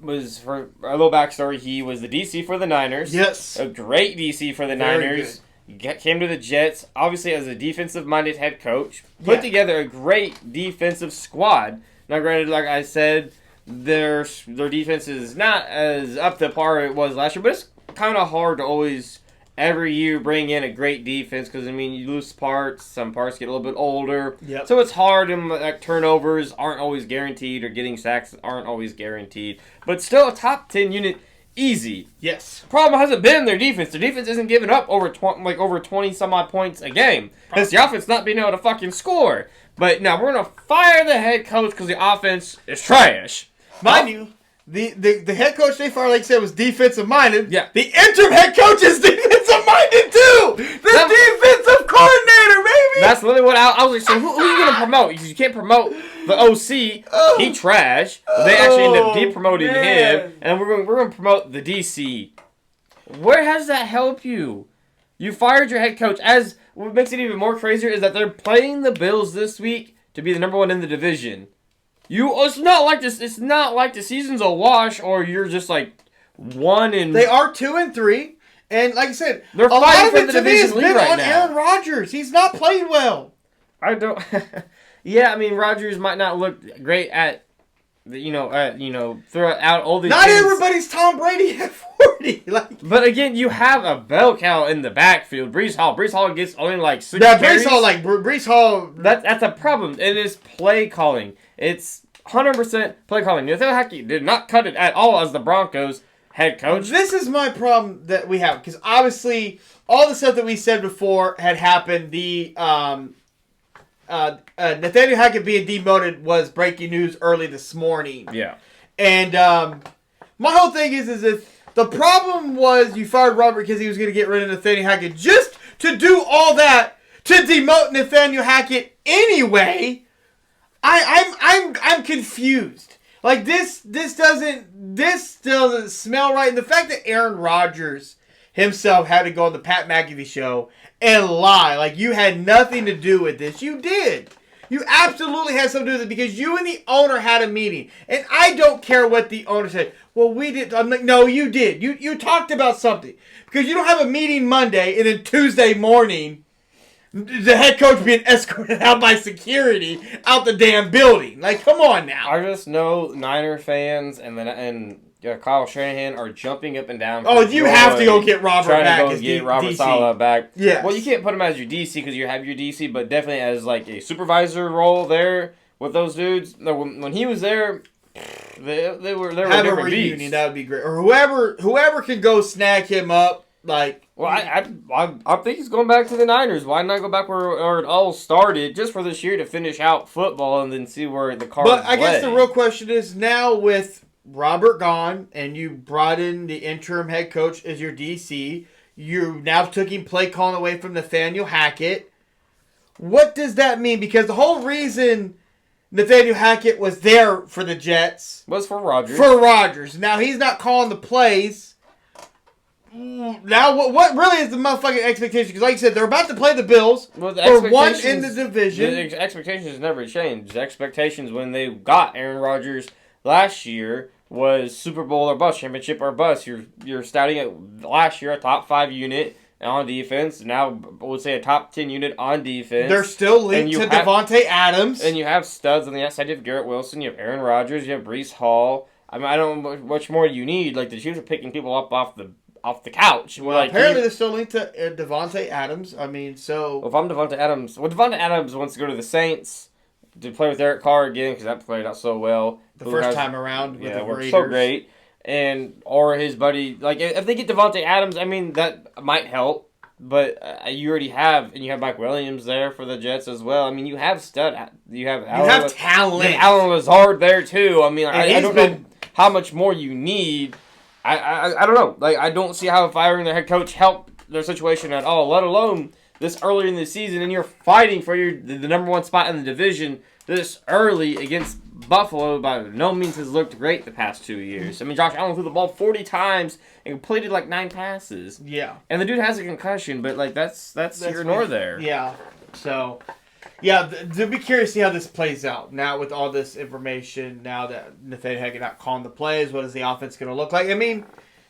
was for a little backstory, he was the DC for the Niners. Yes. A great DC for the Niners. Came to the Jets, obviously as a defensive-minded head coach. Put together a great defensive squad. Now, granted, like I said, their defense is not as up to par it was last year, but it's kind of hard to always every year bring in a great defense because, I mean, you lose parts, some parts get a little bit older. Yep. So it's hard, and like, turnovers aren't always guaranteed or getting sacks aren't always guaranteed. But still a top 10 unit, easy. Yes. Problem hasn't been their defense. Their defense isn't giving up over 20 some odd points a game. It's the offense not being able to fucking score. But now we're going to fire the head coach because the offense is trash. Mind you, the head coach they fired, like I said, was defensive minded. Yeah. The interim head coach is defensive minded too. Defensive coordinator, baby. That's literally what I was like. So who are you gonna promote? Because you can't promote the OC. He trash. They actually end up depromoting him, and we're gonna promote the DC. Where has that helped you? You fired your head coach. As what makes it even more crazier is that they're playing the Bills this week to be the number one in the division. It's not like this. It's not like the season's a wash, or you're just like 1-. They are 2-3, and like I said, they're a lot fighting of for it the to me has division been lead right on now. Aaron Rodgers. He's not played well. I don't. Yeah, I mean Rodgers might not look great at, throughout all these. Not games. everybody's Tom Brady at 40. But again, you have a bell cow in the backfield. Brees Hall gets only like 6 Yeah, carries. Brees Hall. That's a problem. It is play calling. It's 100% play calling. Nathaniel Hackett did not cut it at all as the Broncos head coach. This is my problem that we have, because obviously all the stuff that we said before had happened. The Nathaniel Hackett being demoted was breaking news early this morning. Yeah. And my whole thing is if the problem was you fired Robert because he was going to get rid of Nathaniel Hackett just to do all that to demote Nathaniel Hackett anyway. I'm confused. Like this doesn't smell right. And the fact that Aaron Rodgers himself had to go on the Pat McAfee show and lie like you had nothing to do with this. You did. You absolutely had something to do with it because you and the owner had a meeting. And I don't care what the owner said. Well, we did. I'm like, no, you did. You talked about something. Because you don't have a meeting Monday and then Tuesday morning the head coach being escorted out by security out the damn building. Like, come on now. I just know Niner fans and Kyle Shanahan are jumping up and down. Oh, you have to go get Robert back. Trying to go get Robert Saleh back. Yeah. Well, you can't put him as your DC because you have your DC, but definitely as like a supervisor role there with those dudes. No, when he was there, they were have different a reunion. beasts. That would be great. Or whoever can go snag him up. Like, well, I think he's going back to the Niners. Why not go back where it all started, just for this year to finish out football and then see where the Cards But I guess the real question is now with Robert gone and you brought in the interim head coach as your DC, you now taking play calling away from Nathaniel Hackett. What does that mean? Because the whole reason Nathaniel Hackett was there for the Jets was for Rodgers. Now he's not calling the plays. Now, what really is the motherfucking expectation? Because like you said, they're about to play the Bills for one in the division. The expectations never changed. The expectations when they got Aaron Rodgers last year was Super Bowl or bust, championship or bust. You're starting at last year a top 5 unit, on defense. Now, I would say a top 10 unit on defense. They're still linked to Devontae Adams. And you have studs on the outside. You have Garrett Wilson. You have Aaron Rodgers. You have Breece Hall. I mean, I don't know much more you need. Like, the Chiefs are picking people up off the couch. Well, like, apparently they're still linked to Devontae Adams. I mean, so... Well, if I'm Devontae Adams... Well, Devontae Adams wants to go to the Saints to play with Derek Carr again because that played out so well. The first time around with the Raiders. So great. Or his buddy... Like, if they get Devontae Adams, I mean, that might help. But you already have... And you have Mike Williams there for the Jets as well. I mean, you have stud... You have talent. You have Alan Lazard there, too. I mean, I don't know how much more you need... I don't know. Like, I don't see how firing their head coach helped their situation at all, let alone this early in the season, and you're fighting for the number one spot in the division this early against Buffalo. By no means has looked great the past 2 years. I mean, Josh Allen threw the ball 40 times and completed like 9 passes. Yeah. And the dude has a concussion, but like that's here nor there. Yeah. So... Yeah, to be curious to see how this plays out. Now with all this information, now that Nathaniel Hackett not calling the plays, what is the offense going to look like? I mean,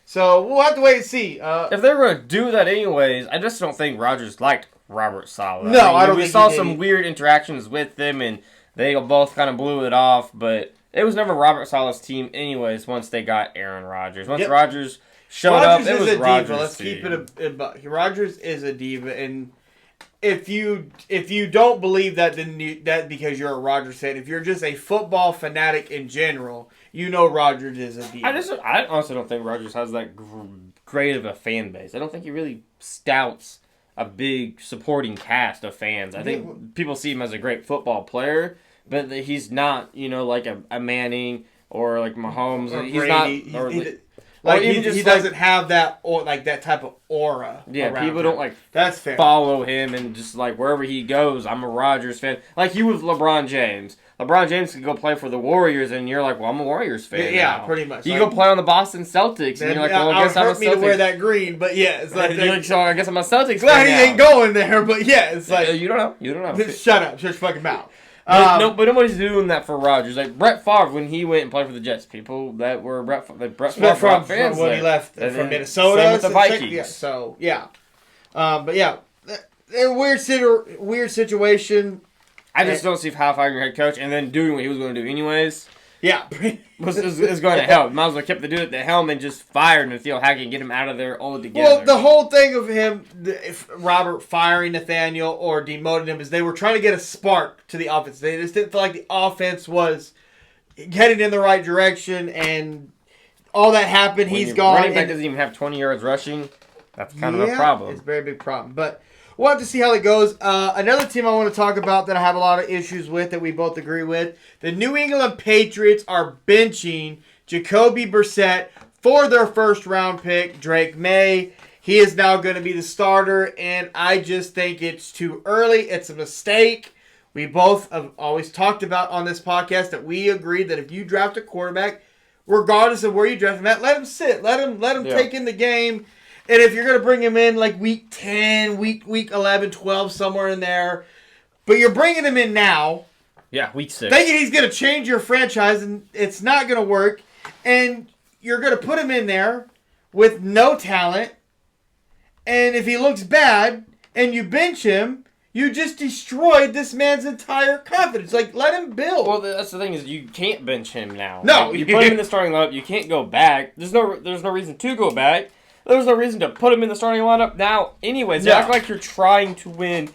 so we'll have to wait and see. If they're going to do that anyways, I just don't think Rodgers liked Robert Saleh. No, I don't think we saw some weird interactions with them, and they both kind of blew it off, but it was never Robert Saleh's team anyways once they got Aaron Rodgers. Once Rodgers showed up, it was Rodgers' Let's team. keep it Rodgers is a diva, and... If you don't believe that, then that because you're a Rodgers fan. If you're just a football fanatic in general, you know Rodgers is a diva. I honestly don't think Rodgers has that great of a fan base. I don't think he really stouts a big supporting cast of fans. I think people see him as a great football player, but he's not, like a Manning or like Mahomes. Or he's Brady. not. He doesn't have that that type of aura. Yeah, people don't that's fair. Follow him and just like wherever he goes, I'm a Rodgers fan. Like you with LeBron James. LeBron James could go play for the Warriors, and you're like, well, I'm a Warriors fan. Yeah, now. pretty much. You go play on the Boston Celtics, and you're like, well, I guess I'm a Celtics. Me to wear that green, but yeah, it's like so I guess I'm a Celtics glad fan. He ain't going there, but yeah, it's like you don't know. You don't know. Shut up, shut your fucking mouth. But nobody's doing that for Rodgers. Like Brett Favre, when he went and played for the Jets, people that were Brett Favre fans when he left from Minnesota. Same with the Vikings. Yeah, so yeah, but yeah, weird situation. I just don't see how firing your head coach and then doing what he was going to do anyways. Yeah, is going to help. Might as well kept the dude at the helm and just fired Nathaniel Hackett and get him out of there altogether. Well, the whole thing of him, Robert firing Nathaniel or demoting him, is they were trying to get a spark to the offense. They just didn't feel like the offense was heading in the right direction, and all that happened. He's gone. Running back doesn't even have 20 yards rushing. That's kind of a problem. It's a very big problem, but. We'll have to see how it goes. Another team I want to talk about that I have a lot of issues with that we both agree with. The New England Patriots are benching Jacoby Brissett for their first-round pick, Drake May. He is now going to be the starter, and I just think it's too early. It's a mistake. We both have always talked about on this podcast that we agree that if you draft a quarterback, regardless of where you draft him at, let him sit. Let him take in the game. And if you're going to bring him in like week 10, week 11, 12, somewhere in there, but you're bringing him in now. Yeah, week 6. Thinking he's going to change your franchise, and it's not going to work. And you're going to put him in there with no talent. And if he looks bad and you bench him, you just destroyed this man's entire confidence. Like, let him build. Well, that's the thing is you can't bench him now. No. Like, you put him in the starting lineup. You can't go back. There's no reason to go back. There's no reason to put him in the starting lineup now anyways. You act like you're trying to win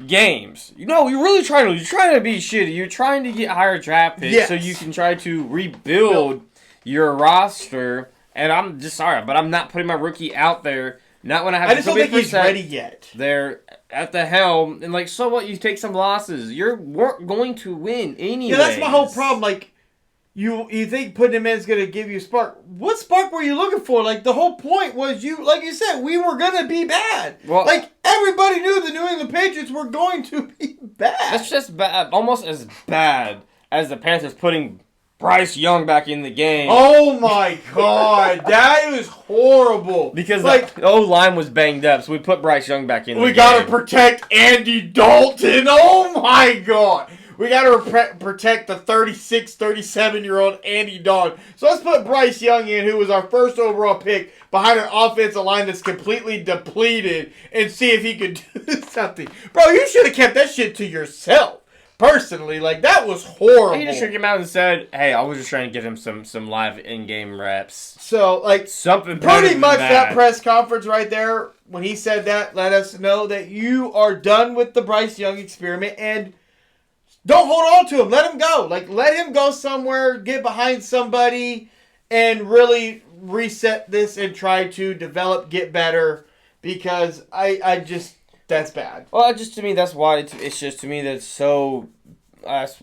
games. No, you're really trying to. You're trying to be shitty. You're trying to get higher draft picks so you can try to rebuild your roster. And I'm just sorry, but I'm not putting my rookie out there. Not when I have. I just don't think he's ready yet. They're at the helm, and like, so what? You take some losses. You weren't going to win anyways. Yeah, that's my whole problem. Like. You think putting him in is going to give you a spark. What spark were you looking for? Like, the whole point was like you said, we were going to be bad. Well, like, everybody knew the New England Patriots were going to be bad. That's just bad, almost as bad as the Panthers putting Bryce Young back in the game. Oh, my God. That was horrible. Because the O-line was banged up, so we put Bryce Young back in the game. We got to protect Andy Dalton. Oh, my God. we got to protect the 36, 37-year-old Andy Dalton. So let's put Bryce Young in, who was our first overall pick, behind an offensive line that's completely depleted, and see if he could do something. Bro, you should have kept that shit to yourself. Personally, like, that was horrible. He just shook him out and said, hey, I was just trying to give him some live in-game reps. So, like, something pretty much that press conference right there, when he said that, let us know that you are done with the Bryce Young experiment, and don't hold on to him. Let him go. Like, let him go somewhere, get behind somebody, and really reset this and try to develop, get better, because I just... That's bad. Well, just to me, that's why it's just to me that's so. That's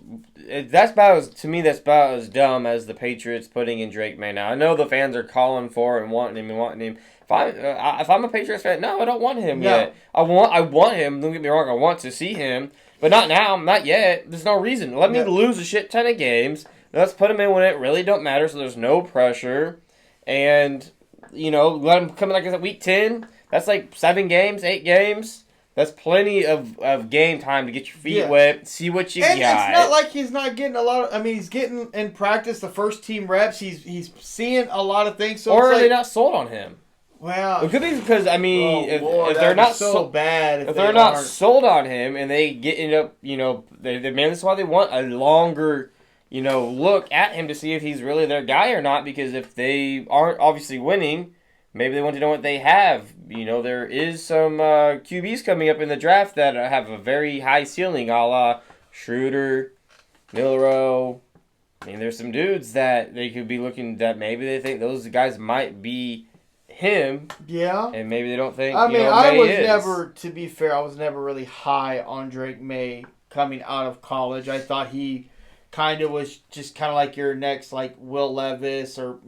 about as dumb as the Patriots putting in Drake May. Now I know the fans are calling for it and wanting him. If I'm a Patriots fan, no, I don't want him yet. I want him. Don't get me wrong. I want to see him, but not now. Not yet. There's no reason. Let me lose a shit ton of games. Let's put him in when it really don't matter. So there's no pressure, and let him come in like I said, week 10. That's like 7 games, 8 games. That's plenty of game time to get your feet wet, see what you got. And it's not like he's not getting a lot of... I mean, he's getting in practice the first team reps. He's seeing a lot of things. So or are they not sold on him? Well... It could be because, I mean, if they're not bad... If they're not sold on him and they end up, maybe that's why they want a longer, look at him to see if he's really their guy or not. Because if they aren't obviously winning... Maybe they want to know what they have. There is some QBs coming up in the draft that have a very high ceiling, a la Schroeder, Milrow. I mean, there's some dudes that they could be looking that maybe they think those guys might be him. Yeah. And maybe they don't think, I was never really high on Drake May coming out of college. I thought he kind of was just kind of like your next, like, Will Levis or,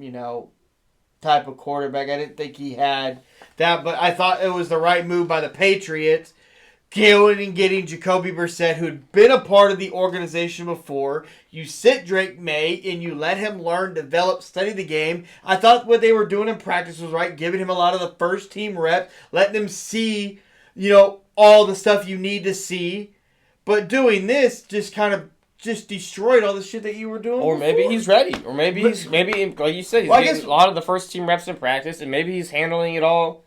type of quarterback. I didn't think he had that, but I thought it was the right move by the Patriots, going and getting Jacoby Brissett, who'd been a part of the organization before. You sit Drake May and you let him learn, develop, study the game. I thought what they were doing in practice was right, giving him a lot of the first team rep, letting him see, all the stuff you need to see. But doing this just kind of destroyed all the shit that you were doing. Or maybe before. he's ready. Or maybe like you said, he's getting a lot of the first team reps in practice, and maybe he's handling it all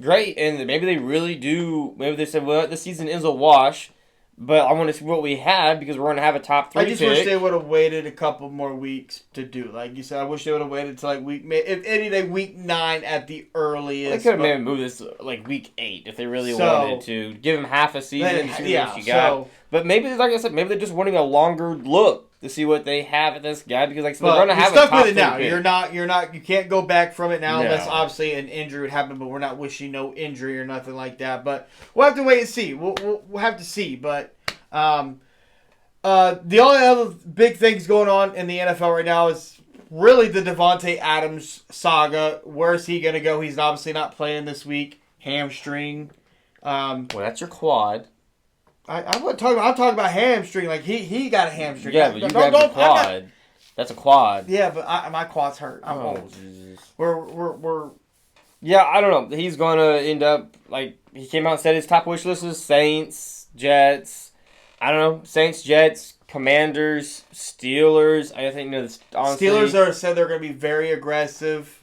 great. And maybe they really do. Maybe they said, well, the season is a wash, but I want to see what we have because we're going to have a top 3 I just wish they would have waited a couple more weeks to do. Like you said, I wish they would have waited till like if anything, week 9 at the earliest. They could have maybe moved this like week 8 if they really wanted to. Give him half a season, see what you got. But maybe, like I said, maybe they're just wanting a longer look to see what they have at this guy because, like, so they're going to have a top 3 now. Pick. You can't go back from it now unless obviously an injury would happen. But we're not wishing no injury or nothing like that. But we'll have to wait and see. We'll have to see. But the only other big things going on in the NFL right now is really the Devontae Adams saga. Where's he going to go? He's obviously not playing this week. Hamstring. Well, that's your quad. I'm talking about hamstring. Like he got a hamstring. Yeah, but you got a quad. That's a quad. Yeah, but my quad's hurt. I'm old. Jesus. We're. Yeah, I don't know. He's gonna end up like he came out and said his top wish list is Saints, Jets. I don't know. Saints, Jets, Commanders, Steelers. I think honestly, Steelers said they're gonna be very aggressive.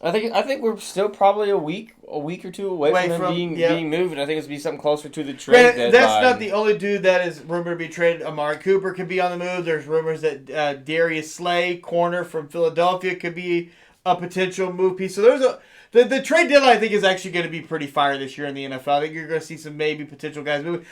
I think we're still probably a week or two away from them being moved. And I think it's be something closer to the trade deadline. That's not the only dude that is rumored to be traded. Amari Cooper could be on the move. There's rumors that Darius Slay, corner from Philadelphia, could be a potential move piece. So there's the trade deadline, I think, is actually going to be pretty fire this year in the NFL. I think you're going to see some maybe potential guys moving.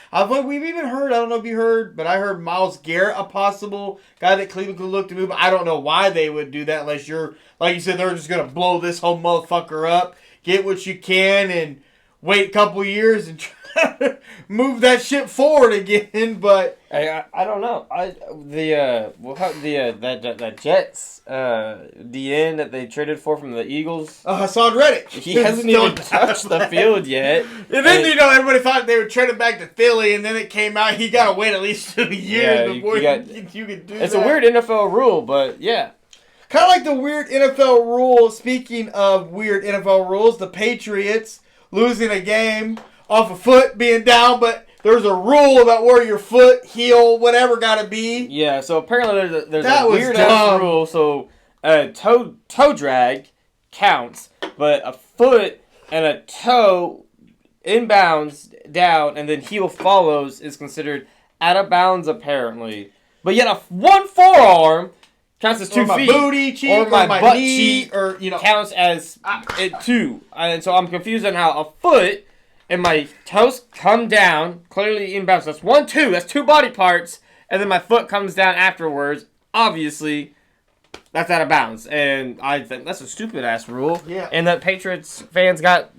We've even heard, I don't know if you heard, but I heard Myles Garrett, a possible guy that Cleveland could look to move. I don't know why they would do that unless you're, like you said, they're just going to blow this whole motherfucker up, get what you can, and wait a couple years and try to move that shit forward again. But I don't know. That Jets DN that they traded for from the Eagles. Hassan Reddick. He hasn't even touched the field yet. And then everybody thought they would trade him back to Philly, and then it came out he got to wait at least 2 years before you could do that. It's a weird NFL rule, but yeah. Kind of like the weird NFL rule. Speaking of weird NFL rules, the Patriots losing a game off a foot being down, but there's a rule about where your foot, heel, whatever got to be. Yeah, so apparently there's a weird-ass rule. So toe drag counts, but a foot and a toe inbounds down and then heel follows is considered out of bounds, apparently. But yet one forearm counts as 2 feet. Or my booty cheek, or my butt knee, cheek, or counts as 2. And so I'm confused on how a foot and my toes come down, clearly inbounds. That's 1, 2. That's 2 body parts. And then my foot comes down afterwards. Obviously, that's out of bounds. And I think that's a stupid-ass rule. Yeah. And the Patriots fans got,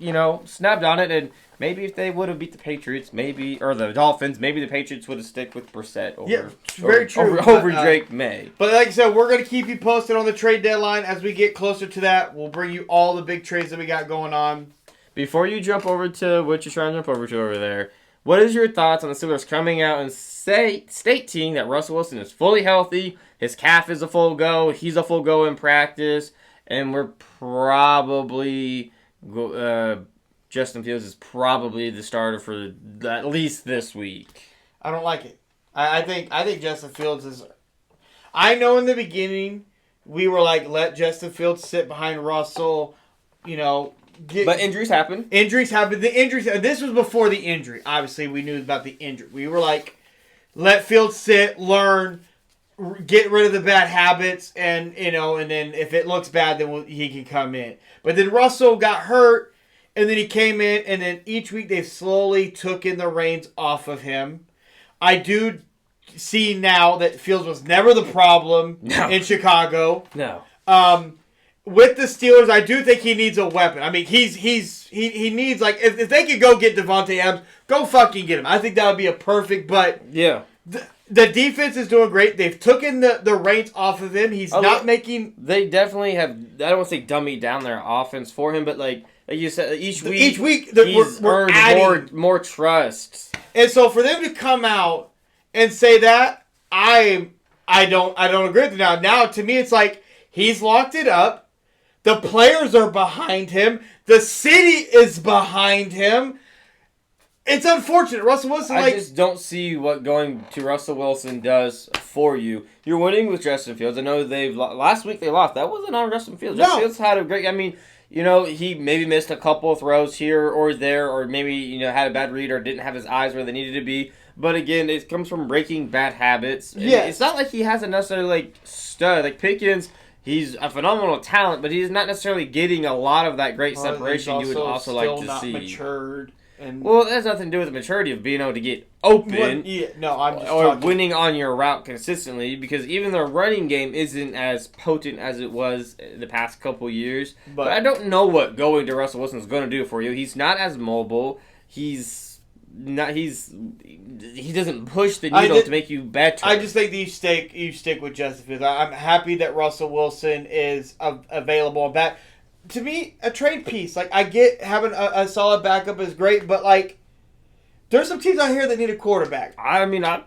snubbed on it. And maybe if they would have beat the Patriots, or the Dolphins, maybe the Patriots would have stuck with Brissett over Drake May. But like I said, we're going to keep you posted on the trade deadline. As we get closer to that, we'll bring you all the big trades that we got going on. Before you jump over to what you're trying to jump over to over there, what is your thoughts on the Steelers coming out and stating that Russell Wilson is fully healthy, his calf is a full go, he's a full go in practice, and we're probably Justin Fields is probably the starter for at least this week? I don't like it. I think Justin Fields is. I know in the beginning we were like, let Justin Fields sit behind Russell, but injuries happen. Injuries happen. This was before the injury. Obviously, we knew about the injury. We were like, let Fields sit, learn, get rid of the bad habits, and then if it looks bad, then he can come in. But then Russell got hurt, and then he came in, and then each week they slowly took in the reins off of him. I do see now that Fields was never the problem in Chicago. No. With the Steelers, I do think he needs a weapon. I mean, he needs, like, if they could go get Devontae Adams, go fucking get him. I think that would be a perfect, but yeah. The defense is doing great. They've taken the reins off of him. He's not making... They definitely have, I don't want to say dummy down their offense for him, but like you said, each week he's earned adding more trust. And so for them to come out and say that, I don't agree with it now. Now, to me, it's like, he's locked it up. The players are behind him. The city is behind him. It's unfortunate. Russell Wilson, I just don't see what going to Russell Wilson does for you. You're winning with Justin Fields. I know last week they lost. That wasn't on Justin Fields. No. Justin Fields had a great... I mean, he maybe missed a couple of throws here or there, or maybe, had a bad read or didn't have his eyes where they needed to be. But again, it comes from breaking bad habits. Yeah. It's not like he has a necessarily, stud. Like Pickens... He's a phenomenal talent, but he's not necessarily getting a lot of that great separation you would also like to see. Matured. Well, that has nothing to do with the maturity of being able to get open or winning on your route consistently, because even the running game isn't as potent as it was the past couple years. But I don't know what going to Russell Wilson is going to do for you. He's not as mobile. He doesn't push the needle to make you better. I just think that you stick with Justin Fields. I'm happy that Russell Wilson is available on back. To me, a trade piece. Like, I get having a solid backup is great, but like, there's some teams out here that need a quarterback. I mean, I'm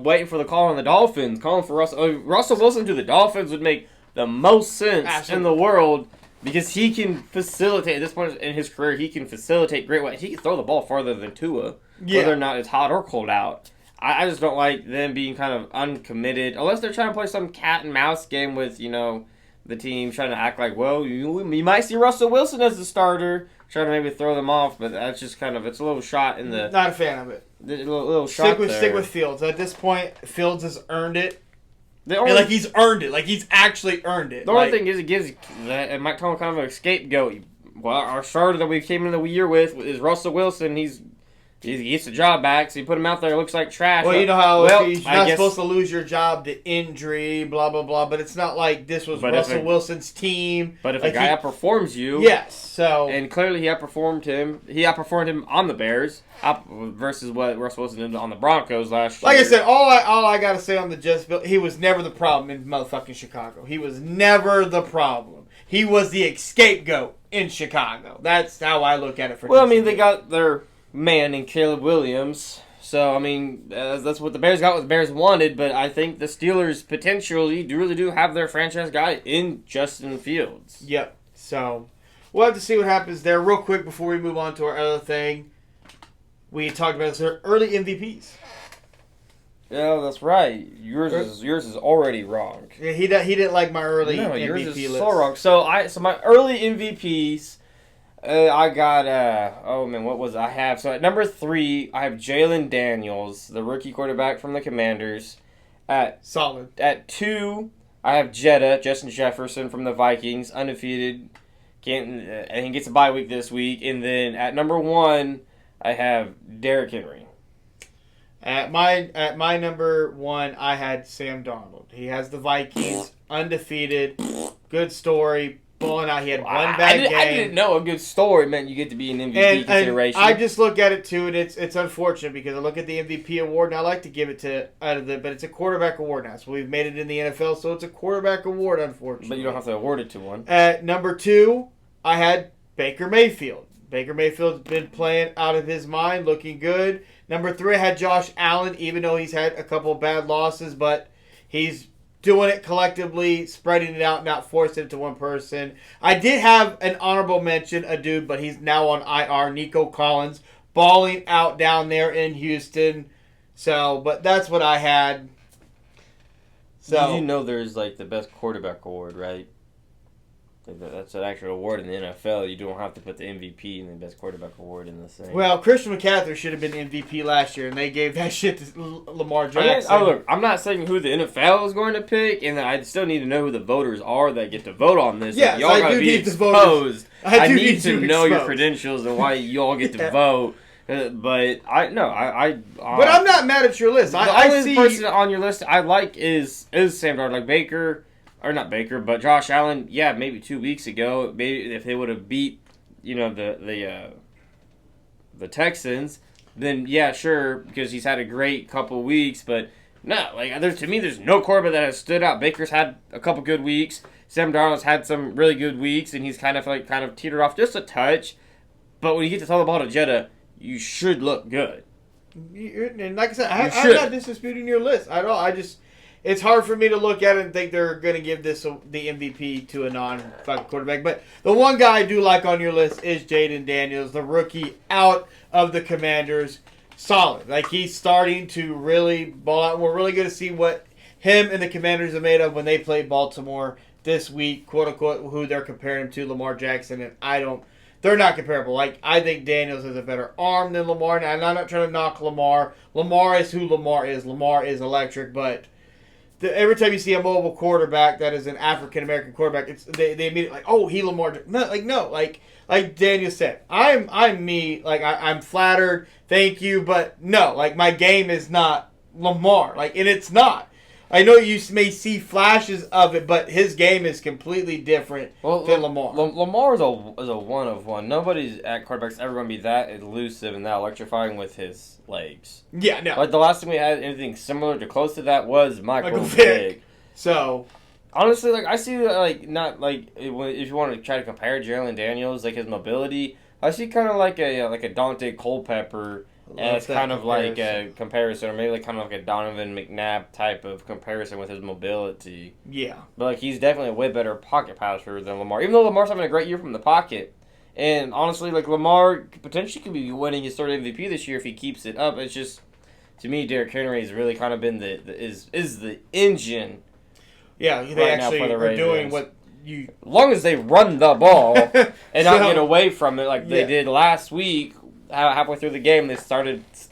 waiting for the call on the Dolphins. Calling for Russell Wilson to the Dolphins would make the most sense in the world. Because he can facilitate, at this point in his career, he can facilitate great ways. He can throw the ball farther than Tua, whether or not it's hot or cold out. I just don't like them being kind of uncommitted, unless they're trying to play some cat and mouse game with, the team trying to act like, well, you might see Russell Wilson as the starter, trying to maybe throw them off, but that's just kind of, it's a little shot in the... Not a fan of it. A little shot Stick with Fields. At this point, Fields has earned it. He's earned it. Like, he's actually earned it. The only thing is, it might come kind of a scapegoat. Well, our starter that we came into the year with is Russell Wilson. He gets the job back, so you put him out there, it looks like trash. Well, you know how you're not supposed to lose your job to injury, blah, blah, blah, but it's not like this was Russell Wilson's team. But if a guy outperforms you... Yes, so... And clearly he outperformed him on the Bears versus what Russell Wilson did on the Broncos last year. Like I said, all I got to say on the Justin, he was never the problem in motherfucking Chicago. He was never the problem. He was the scapegoat in Chicago. That's how I look at it. They got their... man in Caleb Williams. So, I mean, that's what the Bears got, what the Bears wanted, but I think the Steelers potentially really do have their franchise guy in Justin Fields. Yep. So, we'll have to see what happens there. Real quick before we move on to our other thing. we talked about this early MVPs. Yeah, that's right. Yours is already wrong. Yeah, he didn't like my early MVP yours is list. so wrong. So my early MVPs, I got what was it? I have so at number 3 I have Jalen Daniels, the rookie quarterback from the Commanders. Solid. At 2 I have Justin Jefferson from the Vikings, undefeated. And he gets a bye week this week. And then at number 1 I have Derrick Henry. At my number 1, I had Sam Darnold. He has the Vikings, undefeated, good story, balling out. He had one bad game. I didn't know a good story meant you get to be an MVP consideration. And I just look at it too, and it's unfortunate because I look at the MVP award, and I like to give it to but it's a quarterback award now. So we've made it in the NFL, so it's a quarterback award, unfortunately. But you don't have to award it to one. At number 2, I had Baker Mayfield. Baker Mayfield's been playing out of his mind, looking good. Number 3, I had Josh Allen, even though he's had a couple of bad losses, but he's doing it collectively, spreading it out, not forcing it to one person. I did have an honorable mention, a dude, but he's now on IR, Nico Collins, balling out down there in Houston. So, but that's what I had. So, you know there's like the best quarterback award, right? That's an actual award in the NFL. You don't have to put the MVP and the best quarterback award in the same. Well, Christian McCaffrey should have been MVP last year, and they gave that shit to Lamar Jackson. Look, I'm not saying who the NFL is going to pick, and I still need to know who the voters are that get to vote on this. Yes, y'all I do need the voters. I need to know your credentials and why y'all get to vote. But I'm not mad at your list. The only person on your list I like is Sam Darnold, like Baker. Or not Baker, but Josh Allen. Yeah, maybe 2 weeks ago, maybe if they would have beat, the Texans, then yeah, sure, because he's had a great couple weeks. But no, there's no quarterback that has stood out. Baker's had a couple good weeks. Sam Darnold's had some really good weeks, and he's kind of teetered off just a touch. But when you get to throw the ball to Jetta, you should look good. And like I said, I'm not disputing your list at all. It's hard for me to look at it and think they're going to give the MVP to a non-fucking quarterback. But the one guy I do like on your list is Jaden Daniels, the rookie out of the Commanders. Solid. Like, he's starting to really ball out. We're really going to see what him and the Commanders are made of when they play Baltimore this week, quote-unquote, who they're comparing him to, Lamar Jackson. And they're not comparable. Like, I think Daniels has a better arm than Lamar. Now, I'm not trying to knock Lamar. Lamar is who Lamar is. Lamar is electric, but every time you see a mobile quarterback that is an African American quarterback, they immediately like, oh, he Lamar. No, like Daniel said, I'm me. Like I'm flattered, thank you, but no, like my game is not Lamar. Like, and it's not. I know you may see flashes of it, but his game is completely different than Lamar. Lamar is a one of one. Nobody's at quarterback's ever going to be that elusive and that electrifying with his legs. Yeah, no. Like the last time we had anything similar to close to that was Michael Vick. So honestly, like I see not like if you want to try to compare Jalen Daniels, like his mobility, I see kind of like a Dante Culpepper. And it's kind of like a comparison, or maybe like kind of like a Donovan McNabb type of comparison with his mobility. Yeah. But like he's definitely a way better pocket passer than Lamar. Even though Lamar's having a great year from the pocket. And honestly, like Lamar potentially could be winning his third MVP this year if he keeps it up. It's just, to me, Derrick Henry has really kind of been is the engine. Yeah, they actually are doing what you. As long as they run the ball and not get away from it like they did last week. Halfway through the game, they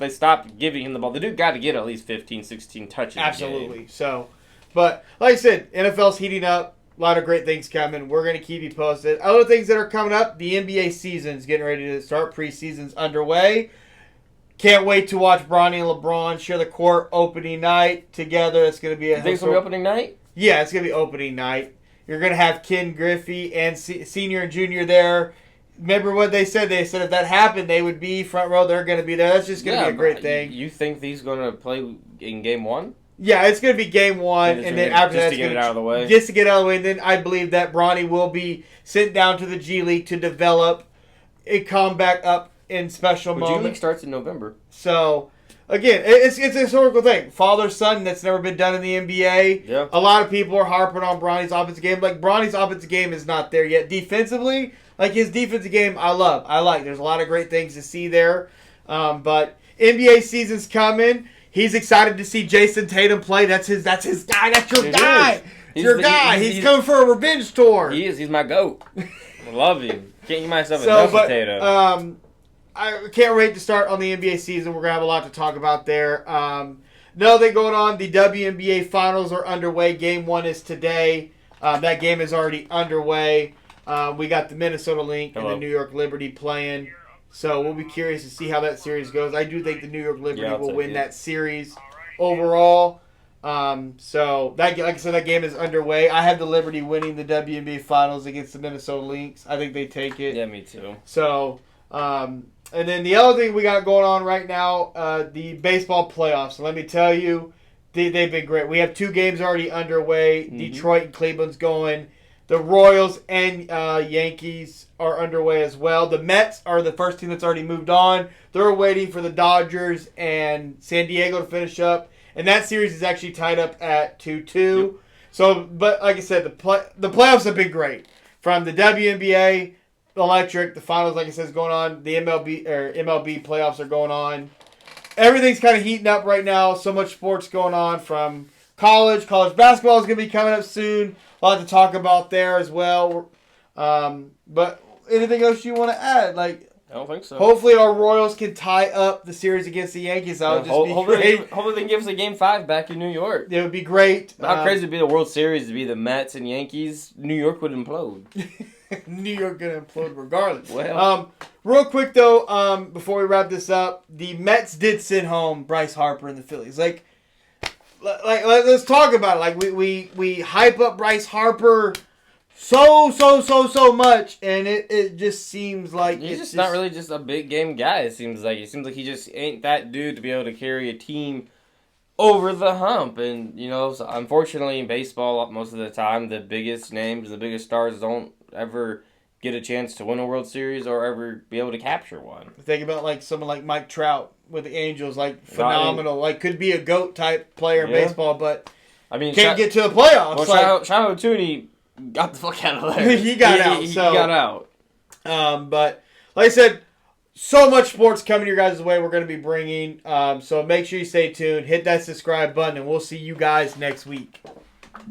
stopped giving him the ball. The dude got to get at least 15, 16 touches. Absolutely. Game. So, but like I said, NFL's heating up. A lot of great things coming. We're going to keep you posted. Other things that are coming up, the NBA season's getting ready to start. Preseason's underway. Can't wait to watch Bronny and LeBron share the court opening night together. It's going to be You think it's going to be opening night? Yeah, it's going to be opening night. You're going to have Ken Griffey and Senior and Junior there. Remember what they said? They said if that happened, they would be front row. They're going to be there. That's just going to be a great thing. You think he's going to play in game one? Yeah, it's going to be game one, and then after that, just to get it out of the way. Just to get it out of the way, and then I believe that Bronny will be sent down to the G League to develop and come back up in special moments. G League starts in November. So, again, it's a historical thing. Father-son, that's never been done in the NBA. Yeah. A lot of people are harping on Bronny's offensive game. Like, Bronny's offensive game is not there yet. Defensively, like his defensive game, I like. There's a lot of great things to see there. But NBA season's coming. He's excited to see Jason Tatum play. That's his guy. That's your guy. It's your guy. He's coming for a revenge tour. He is. He's my GOAT. I love him. Can't get myself enough of Tatum. I can't wait to start on the NBA season. We're going to have a lot to talk about there. Another thing going on, the WNBA Finals are underway. Game 1 is today. That game is already underway. We got the Minnesota Lynx and the New York Liberty playing. So we'll be curious to see how that series goes. I do think the New York Liberty will win that series overall. So that, like I said, that game is underway. I have the Liberty winning the WNBA Finals against the Minnesota Lynx. I think they take it. Yeah, me too. So, and then the other thing we got going on right now, the baseball playoffs. So let me tell you, they've been great. We have 2 games already underway. Mm-hmm. Detroit and Cleveland's going. The Royals and Yankees are underway as well. The Mets are the first team that's already moved on. They're waiting for the Dodgers and San Diego to finish up. And that series is actually tied up at 2-2. Yep. So, but like I said, the playoffs have been great. From the WNBA, the Electric, the finals, like I said, is going on. The MLB playoffs are going on. Everything's kind of heating up right now. So much sports going on from college. College basketball is going to be coming up soon. A lot to talk about there as well. But anything else you want to add? Like, I don't think so. Hopefully our Royals can tie up the series against the Yankees. That would just be great. Hopefully they can give us a Game 5 back in New York. It would be great. How crazy would be the World Series to be the Mets and Yankees? New York would implode. New York going to implode regardless. Well. Real quick, though, before we wrap this up, the Mets did send home Bryce Harper and the Phillies. Like let's talk about it. Like, we hype up Bryce Harper so much, and it just seems like he's just not really just a big game guy. It seems like he just ain't that dude to be able to carry a team over the hump. And so unfortunately in baseball, most of the time the biggest names, the biggest stars don't ever get a chance to win a World Series or ever be able to capture one. Think about like someone like Mike Trout with the Angels, like phenomenal, like could be a GOAT type player in baseball, but can't get to the playoffs. Well, Shohei Ohtani got the fuck out of there. He got out. He got out. But like I said, so much sports coming your guys' way. We're going to be bringing. So make sure you stay tuned. Hit that subscribe button, and we'll see you guys next week.